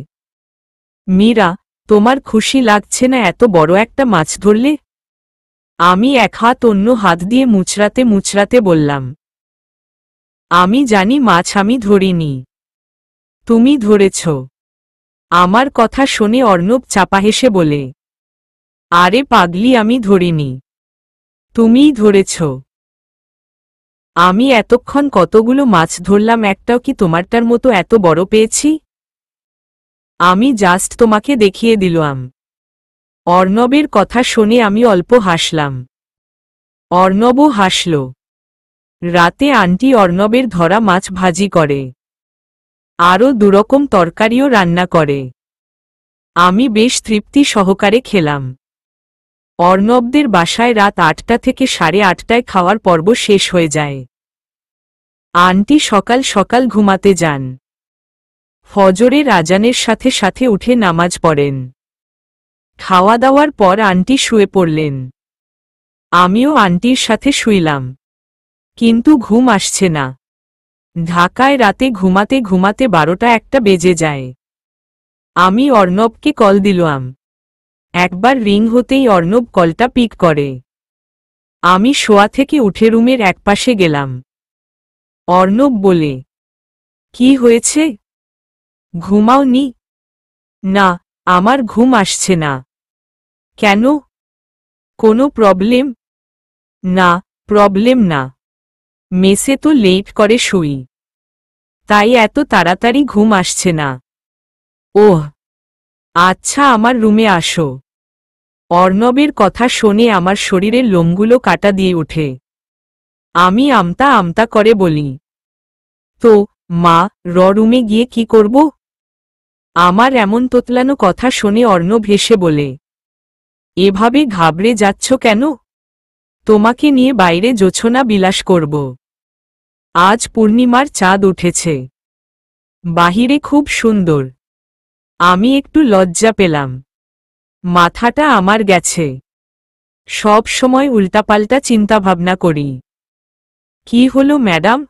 মীরা, তোমার খুশি লাগছে না এত বড় একটা মাছ ধরলে? আমি এক হাত অন্য হাত দিয়ে মুচড়াতে মুচড়াতে বললাম, আমি জানি মাছ আমি ধরিনি, তুমি ধরেছ। আমার কথা শুনে অর্ণব চাপা হেসে বলে, আরে পাগলি, আমি ধরিনি, তুমিই ধরেছ। আমি এতক্ষণ কতগুলো মাছ ধরলাম, একটাও কি তোমারটার মতো এত বড় পেয়েছি? আমি জাস্ট তোমাকে দেখিয়ে দিলাম। অর্ণবের কথা শুনে আমি অল্প হাসলাম। অর্ণবও হাসল। রাতে আন্টি অর্ণবের ধরা মাছ ভাজি করে, আরও দুরকম তরকারিও রান্না করে। আমি বেশ তৃপ্তি সহকারে খেলাম। অর্ণবদের বাসায় রাত ৮টা থেকে ৮:৩০টায় খাওয়ার পর্ব শেষ হয়ে যায়। আন্টি সকাল সকাল ঘুমাতে যান। ফজরের আজানের সাথে সাথে উঠে নামাজ পড়েন। খাওয়া দাওয়ার পর আন্টি শুয়ে পড়লেন। আমিও আন্টির সাথে শুইলাম, কিন্তু ঘুম আসছে না। ঢাকায় রাতে ঘুমাতে ঘুমাতে ১২টা-১টা বেজে যায়। আমি অর্ণবকে কল দিলাম। একবার রিং হতেই অর্ণব কলটা পিক করে। আমি শোয়া থেকে উঠে রুমের একপাশে গেলাম। অর্ণব বলে, কি হয়েছে? ঘুমাওনি? না, আমার ঘুম আসছে না। কেন? কোনো প্রবলেম? না, প্রবলেম না। মেসে তো লেট করে শুই, তাই এত তাড়াতাড়ি ঘুম আসছে না। ওহ, আচ্ছা, আমার রুমে আসো। অর্ণবের কথা শুনে আমার শরীরের লোমগুলো কাটা দিয়ে ওঠে। আমি আমতা আমতা করে বলি, তো মা, রুমে গিয়ে কি করব? আমার এমন তোতলানো কথা শুনে অর্ণব হেসে বলে, এভাবে ঘাবড়ে যাচ্ছ কেন? তোমাকে নিয়ে বাইরে জোছনা বিলাস করব। আজ পূর্ণিমার চাঁদ উঠেছে, বাহিরে খুব সুন্দর। আমি একটু লজ্জা পেলাম। মাথাটা আমার গেছে, সব সময় উল্টাপাল্টা চিন্তাভাবনা করি। কি হলো ম্যাডাম,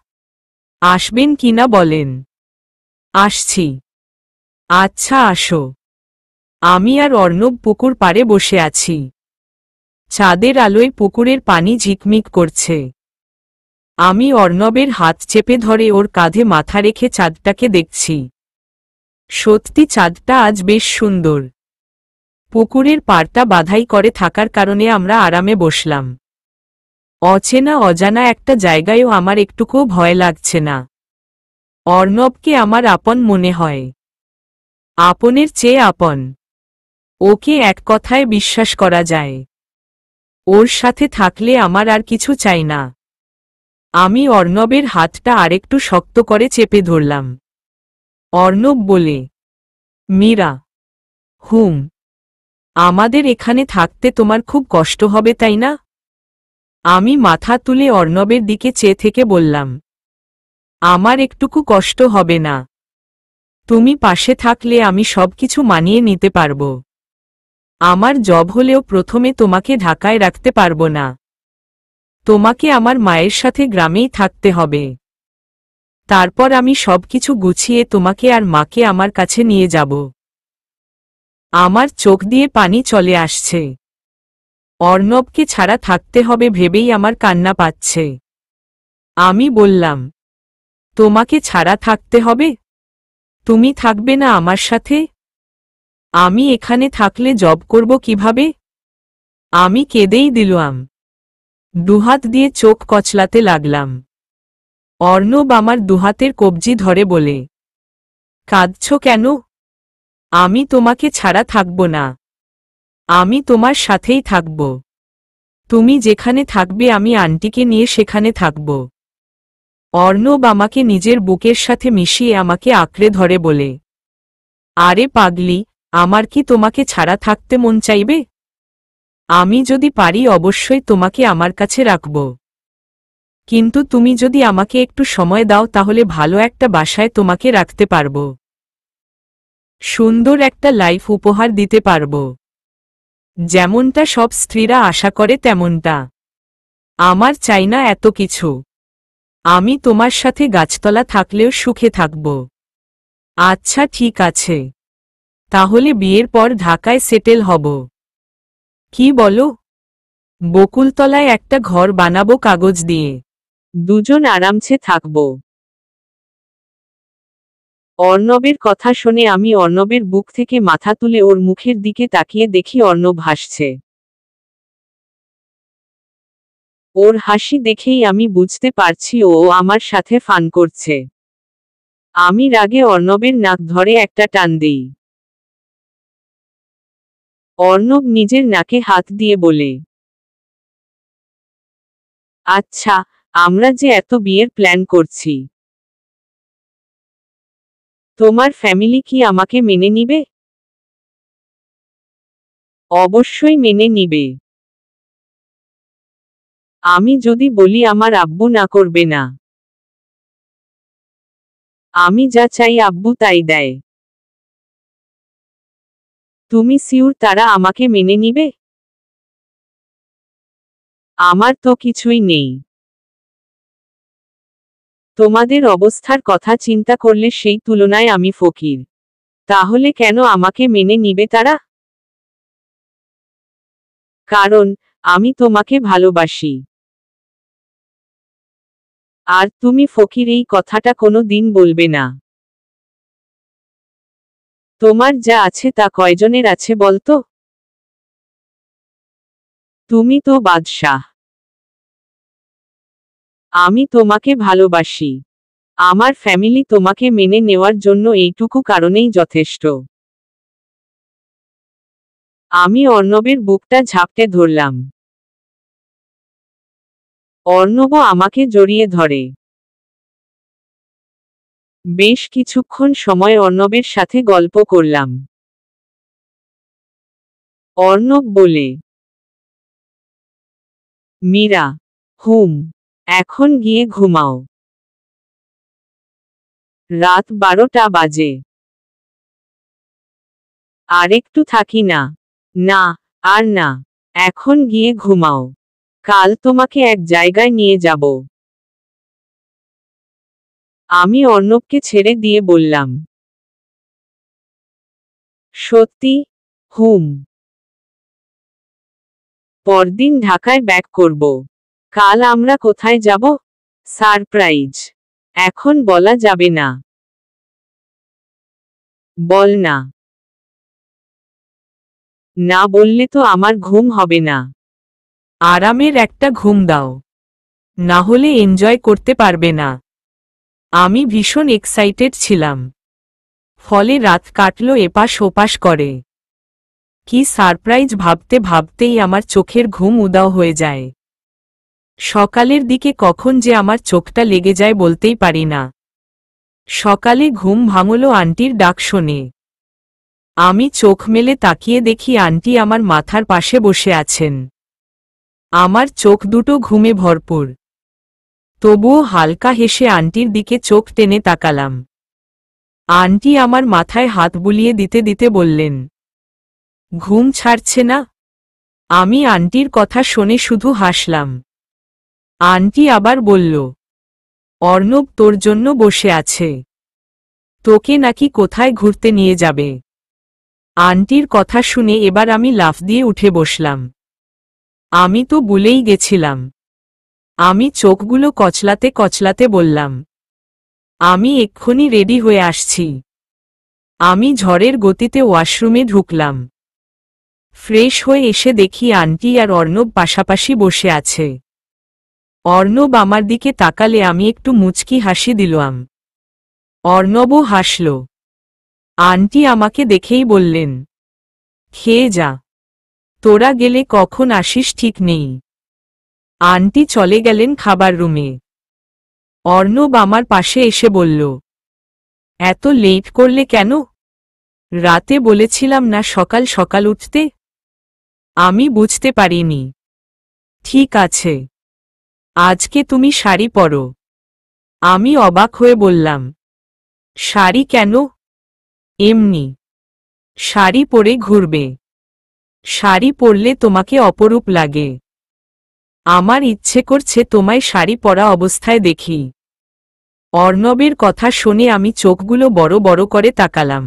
আসবেন কিনা বলেন? আসছি। আচ্ছা, আসো। আমি আর অর্ণব পুকুর পাড়ে বসে আছি। চাঁদের আলোয় পুকুরের পানি ঝিকমিক করছে। আমি অর্ণবের হাত চেপে ধরে ওর কাঁধে মাথা রেখে চাঁদটাকে দেখছি। সত্যি চাঁদটা আজ বেশ সুন্দর। পুকুরের পাড়টা বাধাই করে থাকার কারণে আমরা আরামে বসলাম। অচেনা অজানা একটা জায়গায়ও আমার একটুকুও ভয় লাগছে না। অর্ণবকে আমার আপন মনে হয়, আপনের চেয়ে আপন। ওকে এক কথায় বিশ্বাস করা যায়। ওর সাথে থাকলে আমার আর কিছু চাই না। আমি অর্ণবের হাতটা আরেকটু শক্ত করে চেপে ধরলাম। অর্ণব বলে, মীরা। হুম। আমাদের এখানে থাকতে তোমার খুব কষ্ট হবে, তাই না? আমি মাথা তুলে অর্ণবের দিকে চেয়ে থেকে বললাম, আমার একটুকু কষ্ট হবে না। তুমি পাশে থাকলে আমি সবকিছু মানিয়ে নিতে পারব। আমার জব হলেও প্রথমে তোমাকে ঢাকায় রাখতে পারব না। তোমাকে আমার মায়ের সাথে গ্রামেই থাকতে হবে। তারপর আমি সবকিছু গুছিয়ে তোমাকে আর মাকে আমার কাছে নিয়ে যাব। আমার চোখ দিয়ে পানি চলে আসছে। অর্ণবকে ছাড়া থাকতে হবে ভেবেই আমার কান্না পাচ্ছে। আমি বললাম, তোমাকে ছাড়া থাকতে হবে? তুমি থাকবে না আমার সাথে? আমি এখানে থাকলে জব করব কিভাবে? আমি কেঁদেই দিলাম। দুহাত দিয়ে চোখ কচলাতে লাগলাম। অর্ণব আমার দুহাতের কবজি ধরে বলে, কাঁদছ কেন? আমি তোমাকে ছাড়া থাকব না। আমি তোমার সাথেই থাকব। তুমি যেখানে থাকবে আমি আন্টিকে নিয়ে সেখানে থাকব। অর্ণব আমাকে নিজের বুকের সাথে মিশিয়ে আমাকে আঁকড়ে ধরে বলে, আরে পাগলি, আমার কি তোমাকে ছাড়া থাকতে মন চাইবে? আমি যদি পারি অবশ্যই তোমাকে আমার কাছে রাখব। কিন্তু তুমি যদি আমাকে একটু সময় দাও তাহলে ভালো একটা বাসায় তোমাকে রাখতে পারব। সুন্দর একটা লাইফ উপহার দিতে পারব, যেমনটা সব স্ত্রীরা আশা করে তেমনটা। আমার চাই না এত কিছু। আমি তোমার সাথে গাছতলা থাকলেও সুখে থাকব। আচ্ছা, ঠিক আছে। তাহলে বিয়ের পর ঢাকায় সেটেল হব। কি বলো? বকুলতলায় একটা ঘর বানাবো কাগজ দিয়ে। দুজন আরামসে থাকব। অর্ণবের কথা শুনে আমি অর্ণবের বুক থেকে মাথা তুলে ওর মুখের দিকে তাকিয়ে দেখি অর্ণব হাসছে। ওর হাসি দেখেই আমি বুঝতে পারছি ও আমার সাথে ফান করছে। আমি রাগে অর্ণবের নাক ধরে একটা টান দেই। অর্ণব নিজের নাকে হাত দিয়ে বলে, আচ্ছা, আমরা যে এত বিয়ের প্ল্যান করছি, তোমার ফ্যামিলি কি আমাকে মেনে নিবে? অবশ্যই মেনে নিবে। আমি যদি বলি আমার আব্বু না করবে না। আমি যা চাই আব্বু তাই দেয়। তুমি সিউর তারা আমাকে মেনে নিবে? আমার তো কিছুই নেই। তোমাদের অবস্থার কথা চিন্তা করলে সেই তুলনায় আমি ফকির। তাহলে কেন আমাকে মেনে নিবে তারা? কারণ আমি তোমাকে ভালোবাসি। আর তুমি ফকির এই কথাটা কোনো দিন বলবে না। তোমার যা আছে তা কয়জনের আছে বলতো? তুমি তো বাদশাহ। আমি তোমাকে ভালোবাসি। আমার ফ্যামিলি তোমাকে মেনে নেওয়ার জন্য এইটুকু কারণেই যথেষ্ট। আমি অর্ণবের বুকটা ঝাপটে ধরলাম। অর্ণব আমাকে জড়িয়ে ধরে। বেশ কিছুক্ষণ সময় অর্ণবের সাথে গল্প করলাম। অর্ণব বলে, মীরা, এখন গিয়ে ঘুমাও। রাত 12টা বাজে। আরেকটু থাকি না। না, আর না। এখন গিয়ে ঘুমাও। কাল তোমাকে এক জায়গায় নিয়ে যাব। আমি অর্ণবকে ছেড়ে দিয়ে বললাম, সত্যি? পরদিন ঢাকায় ব্যাক করব। কাল আমরা কোথায় যাব? সারপ্রাইজ। এখন বলা যাবে না। বল না। না বললে তো আমার ঘুম হবে না। আরামের একটা ঘুম দাও, না হলে এনজয় করতে পারবে না। আমি ভীষণ এক্সাইটেড ছিলাম। ফলে রাত কাটলো এপাশ ওপাশ করে। কি সারপ্রাইজ ভাবতে ভাবতেই আমার চোখের ঘুম উধাও হয়ে যায়। সকালের দিকে কখন যে আমার চোখটা লেগে যায় বলতেই পারি না। সকালে ঘুম ভাঙল আন্টির ডাক শুনে। আমি চোখ মেলে তাকিয়ে দেখি আন্টি আমার মাথার পাশে বসে আছেন। আমার চোখ দুটো ঘুমে ভরপুর। তবুও হালকা হেসে আন্টির দিকে চোখ টেনে তাকালাম। আন্টি আমার মাথায় হাত বুলিয়ে দিতে দিতে বললেন, ঘুম ছাড়ছে না? আমি আন্টির কথা শুনে শুধু হাসলাম। আন্টি আবার বলল, অর্ণব তোর জন্য বসে আছে। তোকে নাকি কোথায় ঘুরতে নিয়ে যাবে। আন্টির কথা শুনে এবার আমি লাফ দিয়ে উঠে বসলাম। আমি তো ভুলেই গেছিলাম। আমি চোখগুলো কচলাতে কচলাতে বললাম, আমি এক্ষুনি রেডি হয়ে আসছি। আমি ঝড়ের গতিতে ওয়াশরুমে ঢুকলাম। ফ্রেশ হয়ে এসে দেখি আন্টি আর অর্ণব পাশাপাশি বসে আছে। অর্ণব আমার দিকে তাকালে আমি একটু মুচকি হাসি দিলাম। অর্ণবও হাসল। আন্টি আমাকে দেখেই বললেন, খেয়ে যা, তোরা গেলে কখন আসিস ঠিক নেই। আন্টি চলে গেলেন খাবার রুমে। অর্ণব আমার পাশে এসে বলল, এত লেট করলে কেন? রাতে বলেছিলাম না সকাল সকাল উঠতে? আমি বুঝতে পারিনি। ঠিক আছে, আজকে তুমি শাড়ি পরো। আমি অবাক হয়ে বললাম, শাড়ি কেন? এমনি। শাড়ি পরে ঘুরবে। শাড়ি পরলে তোমাকে অপরূপ লাগে। আমার ইচ্ছে করছে তোমায় শাড়ি পরা অবস্থায় দেখি। অর্ণবের কথা শুনে আমি চোখগুলো বড় বড় করে তাকালাম।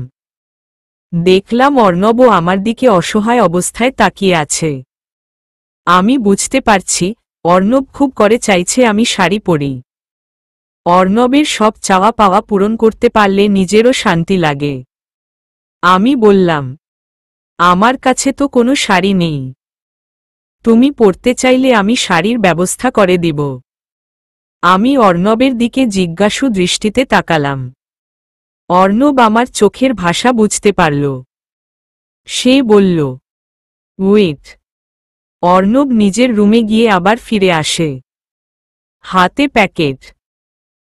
দেখলাম অর্ণবও আমার দিকে অসহায় অবস্থায় তাকিয়ে আছে। আমি বুঝতে পারছি অর্ণব খুব করে চাইছে আমি শাড়ি পরি। অর্ণবের সব চাওয়া পাওয়া পূরণ করতে পারলে নিজেরও শান্তি লাগে। আমি বললাম, আমার কাছে তো কোনো শাড়ি নেই। তুমি পরতে চাইলে আমি শাড়ির ব্যবস্থা করে দিব। আমি অর্ণবের দিকে জিজ্ঞাসু দৃষ্টিতে তাকালাম। অর্ণব আমার চোখের ভাষা বুঝতে পারল। সে বলল, ওয়েট। অর্ণব নিজের রুমে গিয়ে আবার ফিরে আসে। হাতে প্যাকেট।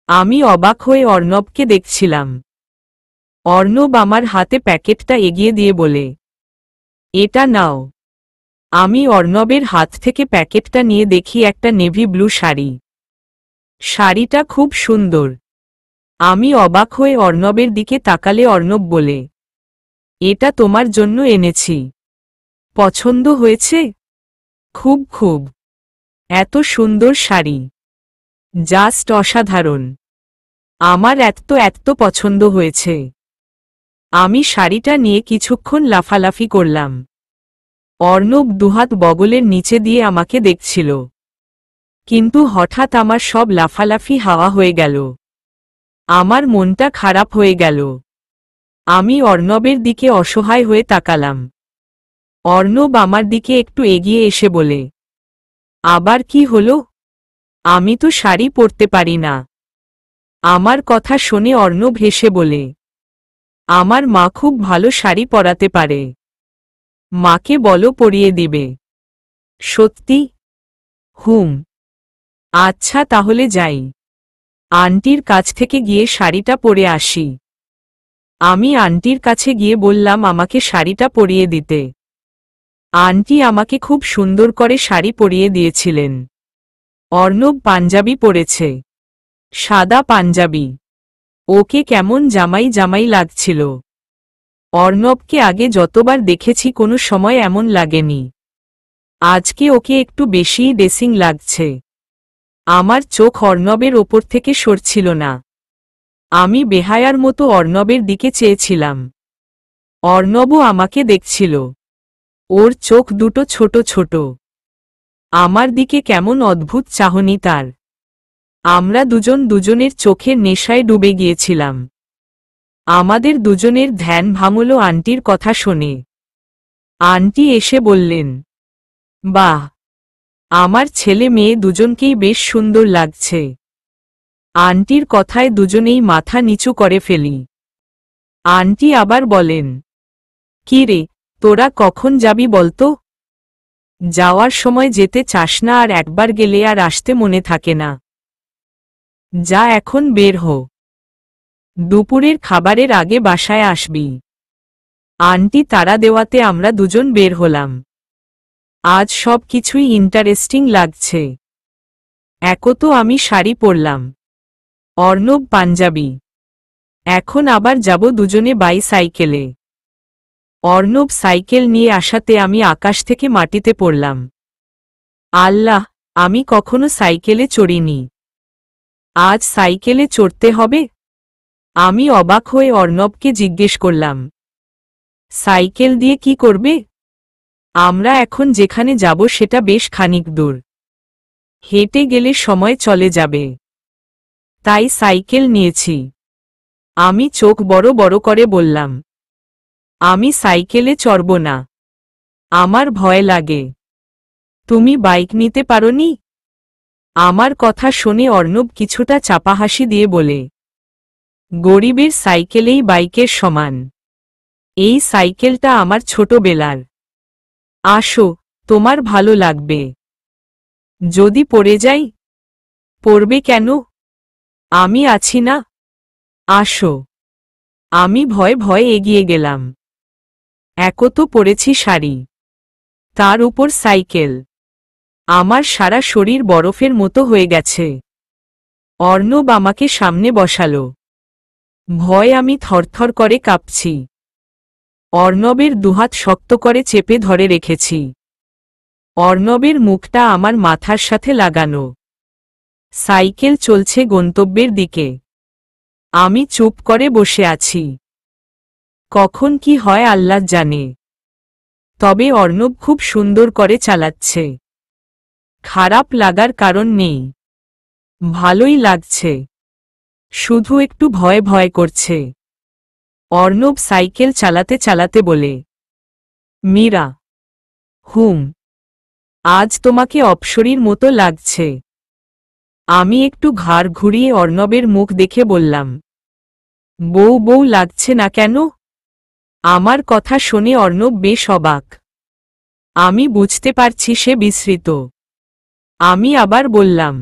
আমি অবাক হয়ে অর্ণবকে দেখছিলাম। অর্ণব আমার হাতে প্যাকেটটা এগিয়ে দিয়ে বলে, এটা নাও। আমি অর্ণবের হাত থেকে প্যাকেটটা নিয়ে দেখি একটা নেভি ব্লু শাড়ি। শাড়িটা খুব সুন্দর। আমি অবাক হয়ে অর্ণবের দিকে তাকালে অর্ণব বলে, এটা তোমার জন্য এনেছি। পছন্দ হয়েছে? খুব খুব। এত সুন্দর শাড়ি, জাস্ট অসাধারণ। আমার এত এত পছন্দ হয়েছে। আমি শাড়িটা নিয়ে কিছুক্ষণ লাফালাফি করলাম। অর্ণব দুহাত বগলের নিচে দিয়ে আমাকে দেখছিল। কিন্তু হঠাৎ আমার সব লাফালাফি হাওয়া হয়ে গেল। আমার মনটা খারাপ হয়ে গেল। আমি অর্ণবের দিকে অসহায় হয়ে তাকালাম। অর্ণব আমার দিকে একটু এগিয়ে এসে বলে, আবার কি হলো? আমি তো শাড়ি পরতে পারি না। আমার কথা শুনে অর্ণব হেসে বলে, আমার মা খুব ভালো শাড়ি পরাতে পারে। মাকে বলো পরিয়ে দিবে। সত্যি? হুম। আচ্ছা তাহলে যাই। আন্টির কাছ থেকে গিয়ে শাড়িটা পরে আসি। আমি আন্টির কাছে গিয়ে বললাম আমাকে শাড়িটা পরিয়ে দিতে। আন্টি আমাকে খুব সুন্দর করে শাড়ি পরিয়ে দিয়েছিলেন। অর্ণব পাঞ্জাবি পরেছে, সাদা পাঞ্জাবি। ওকে কেমন জামাই জামাই লাগছিল। অর্ণবকে আগে যতবার দেখেছি কোনো সময় এমন লাগেনি। আজকে ওকে একটু বেশিই ড্রেসিং লাগছে। আমার চোখ অর্ণবের ওপর থেকে সরছিল না। আমি বেহায়ার মতো অর্ণবের দিকে চেয়েছিলাম। অর্ণবও আমাকে দেখছিল। ওর চোখ দুটো ছোট ছোট। আমার দিকে কেমন অদ্ভুত চাহনি তার। আমরা দুজন দুজনের চোখের নেশায় ডুবে গিয়েছিলাম। আমাদের দুজনের ধ্যান ভাঙল আন্টির কথা শুনে। আন্টি এসে বললেন, বাহ, আমার ছেলে মেয়ে দুজনকেই বেশ সুন্দর লাগছে। আন্টির কথায় দুজনেই মাথা নিচু করে ফেলি। আন্টি আবার বলেন, কি রে, তোরা কখন যাবি বলতো? যাওয়ার সময় যেতে চাস না আর একবার গেলে আর আসতে মনে থাকে না। যা এখন বের হো। দুপুরের খাবারের আগে বাসায় আসবি। আন্টি তাড়া দেওয়াতে আমরা দুজন বের হলাম। আজ সব কিছুই ইন্টারেস্টিং লাগছে। একও তো আমি শাড়ি পরলাম, অর্ণব পাঞ্জাবি। এখন আবার যাব দুজনে বাইসাইকেলে। অর্ণব সাইকেল নিয়ে আসাতে আমি আকাশ থেকে মাটিতে পড়লাম। আল্লাহ, আমি কখনো সাইকেলে চড়িনি। আজ সাইকেলে চড়তে হবে? আমি অবাক হয়ে অর্ণবকে জিজ্ঞেস করলাম, সাইকেল দিয়ে কি করবে? আমরা এখন যেখানে যাব সেটা বেশ খানিক দূর। হেঁটে গেলে সময় চলে যাবে। তাই সাইকেল নিয়েছি। আমি চোখ বড় বড় করে বললাম, আমি সাইকেলে চড়ব না। আমার ভয় লাগে। তুমি বাইক নিতে পারোনি? আমার কথা শুনে অর্ণব কিছুটা চাপা হাসি দিয়ে বলে, গরিবের সাইকেলেই বাইকের সমান। এই সাইকেলটা আমার ছোটবেলার। আসো, তোমার ভালো লাগবে। যদি পড়ে যাই? পড়বে কেন? আমি আছি না। আসো। আমি ভয়ে ভয়ে এগিয়ে গেলাম। একও তো পরেছি শাড়ি, তার উপর সাইকেল। আমার সারা শরীর বরফের মতো হয়ে গেছে। অর্ণব আমাকে সামনে বসালো। ভয় আমি থরথর করে কাঁপছি। অর্ণবের দুহাত শক্ত করে চেপে ধরে রেখেছি। অর্ণবের মুখটা আমার মাথার সাথে লাগানো। সাইকেল চলছে গন্তব্যের দিকে। আমি চুপ করে বসে আছি। কখন কি হয় আল্লাহ জানে। তবে অর্ণব খুব সুন্দর করে চালাচ্ছে। খারাপ লাগার কারণ নেই। ভালোই লাগছে। শুধু একটু ভয় ভয় করছে। অর্ণব সাইকেল চালাতে চালাতে বলে, মীরা। হুম। আজ তোমাকে অপ্সরীর মতো লাগছে। আমি একটু ঘাড় ঘুরিয়ে অর্ণবের মুখ দেখে বললাম, বউ বউ লাগছে না কেন? আমার কথা শুনে অর্ণব বেশ অবাক। আমি বুঝতে পারছি সে বিস্মৃত। আমি আবার বললাম,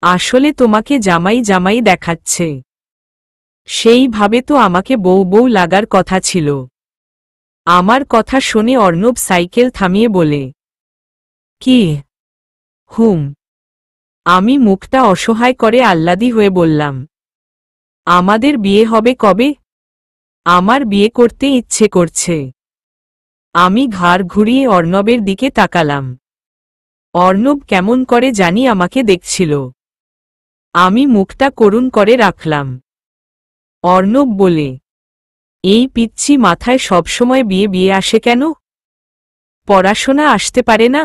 আসলে তোমাকে জামাই জামাই দেখাচ্ছে। সেইভাবে তো আমাকে বউ বউ লাগার কথা ছিল। আমার কথা শুনে অর্ণব সাইকেল থামিয়ে বলে, কি? হুম। আমি মুখটা অসহায় করে আহ্লাদি হয়ে বললাম, আমাদের বিয়ে হবে কবে? আমার বিয়ে করতে ইচ্ছে করছে। আমি ঘাড় ঘুরিয়ে অর্ণবের দিকে তাকালাম। অর্ণব কেমন করে জানি আমাকে দেখছিল। আমি মুখটা করুণ করে রাখলাম। অর্ণব বলে, এই পিচ্ছি মাথায় সবসময় বিয়ে বিয়ে আসে কেন? পড়াশোনা আসতে পারে না?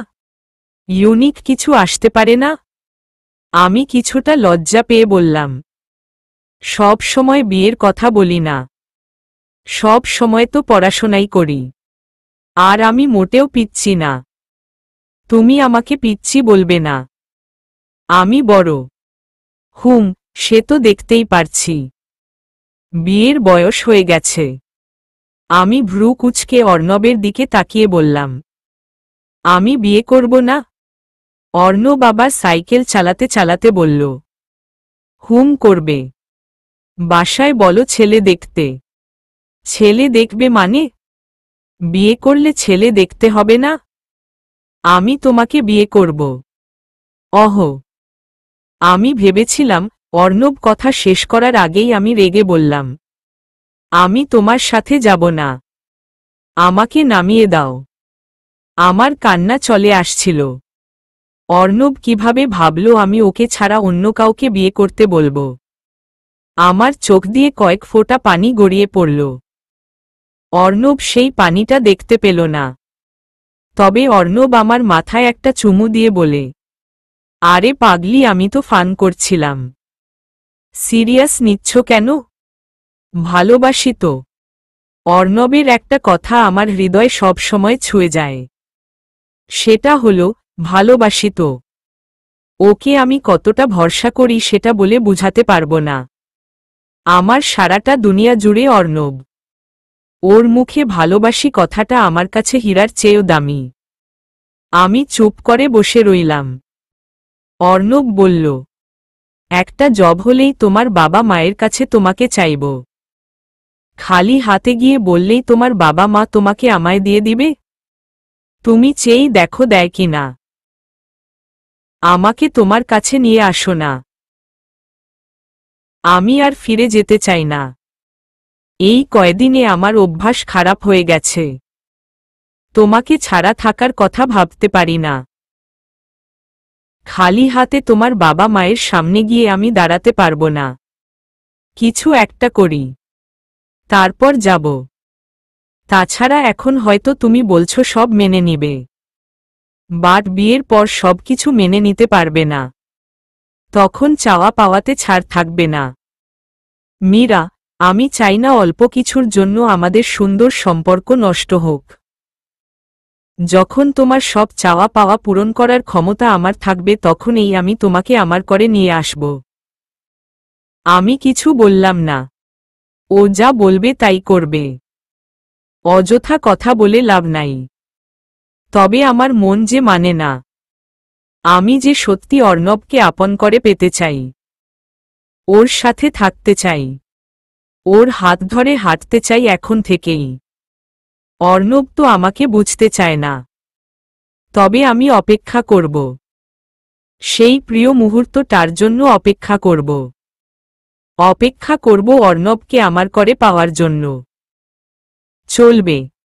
ইউনিক কিছু আসতে পারে না? আমি কিছুটা লজ্জা পেয়ে বললাম, সব সময় বিয়ের কথা বলি না। সব সময় তো পড়াশোনাই করি। আর আমি মোটেও পিচ্ছি না। তুমি আমাকে পিচ্ছি বলবে না। আমি বড়। হুম, সে তো দেখতেই পারছি। বিয়ের বয়স হয়ে গেছে। আমি ভ্রু কুঁচকে অর্ণবের দিকে তাকিয়ে বললাম, আমি বিয়ে করব না? অর্ণব আবার সাইকেল চালাতে চালাতে বলল, হুম করবে। বাসায় বলো ছেলে দেখতে। ছেলে দেখবে মানে? বিয়ে করলে ছেলে দেখতে হবে না? আমি তোমাকে বিয়ে করব। অহ। আমি ভেবেছিলাম, অর্ণব কথা শেষ করার আগেই আমি রেগে বললাম, আমি তোমার সাথে যাব না। আমাকে নামিয়ে দাও। আমার কান্না চলে আসছিল। অর্ণব কিভাবে ভাবল আমি ওকে ছাড়া অন্য কাউকে বিয়ে করতে বলবো? আমার চোখ দিয়ে কয়েক ফোঁটা পানি গড়িয়ে পড়ল। অর্ণব সেই পানিটা দেখতে পেল না। তবে অর্ণব আমার মাথায় একটা চুমু দিয়ে বলে, আরে পাগলি, আমি তো ফান করছিলাম। সিরিয়াস নিচ্ছ কেন? ভালোবাসি তো। অর্ণবের একটা কথা আমার হৃদয় সব সময় ছুঁয়ে যায়। সেটা হলো, ভালোবাসি তো। ওকে আমি কতটা ভরসা করি সেটা বলে বুঝাতে পারবো না। আমার সারাটা দুনিয়া জুড়ে অর্ণব। ওর মুখে ভালোবাসি কথাটা আমার কাছে হীরার চেয়েও দামি। আমি চুপ করে বসে রইলাম। অর্ণব বলল, একটা জব হলেই তোমার বাবা মায়ের কাছে তোমাকে চাইব। খালি হাতে গিয়ে বললেই তোমার বাবা মা তোমাকে আমায় দিয়ে দিবে? তুমি চেয়েই দেখো দেয় কি না। আমাকে তোমার কাছে নিয়ে আসো না। আমি আর ফিরে যেতে চাই না। এই কয়দিনে আমার অভ্যাস খারাপ হয়ে গেছে। তোমাকে ছাড়া থাকার কথা ভাবতে পারি না। খালি হাতে তোমার বাবা মায়ের সামনে গিয়ে আমি দাঁড়াতে পারবো না। কিছু একটা করি, তারপর যাব। তাছাড়া এখন হয়তো তুমি বলছো সব মেনে নিবে, বাট বিয়ের পর সবকিছু মেনে নিতে পারবে না। তখন চাওয়া পাওয়াতে ছাড় থাকবে না। মীরা, আমি চাই না অল্প কিছুর জন্য আমাদের সুন্দর সম্পর্ক নষ্ট হোক। যখন তোমার সব চাওয়া পাওয়া পূরণ করার ক্ষমতা আমার থাকবে তখনই আমি তোমাকে আমার করে নিয়ে আসব। আমি কিছু বললাম না। ও যা বলবে তাই করবে। অযথা কথা বলে লাভ নাই। তবে আমার মন যে মানে না। আমি যে সত্যি অর্ণবকে আপন করে পেতে চাই। ওর সাথে থাকতে চাই। ওর হাত ধরে হাঁটতে চাই এখন থেকেই। অর্ণব তো আমাকে বুঝতে চায় না। তবে আমি অপেক্ষা করব। সেই প্রিয় মুহূর্তটার জন্য অপেক্ষা করব। অপেক্ষা করব অর্ণবকে আমার করে পাওয়ার জন্য। চলবে।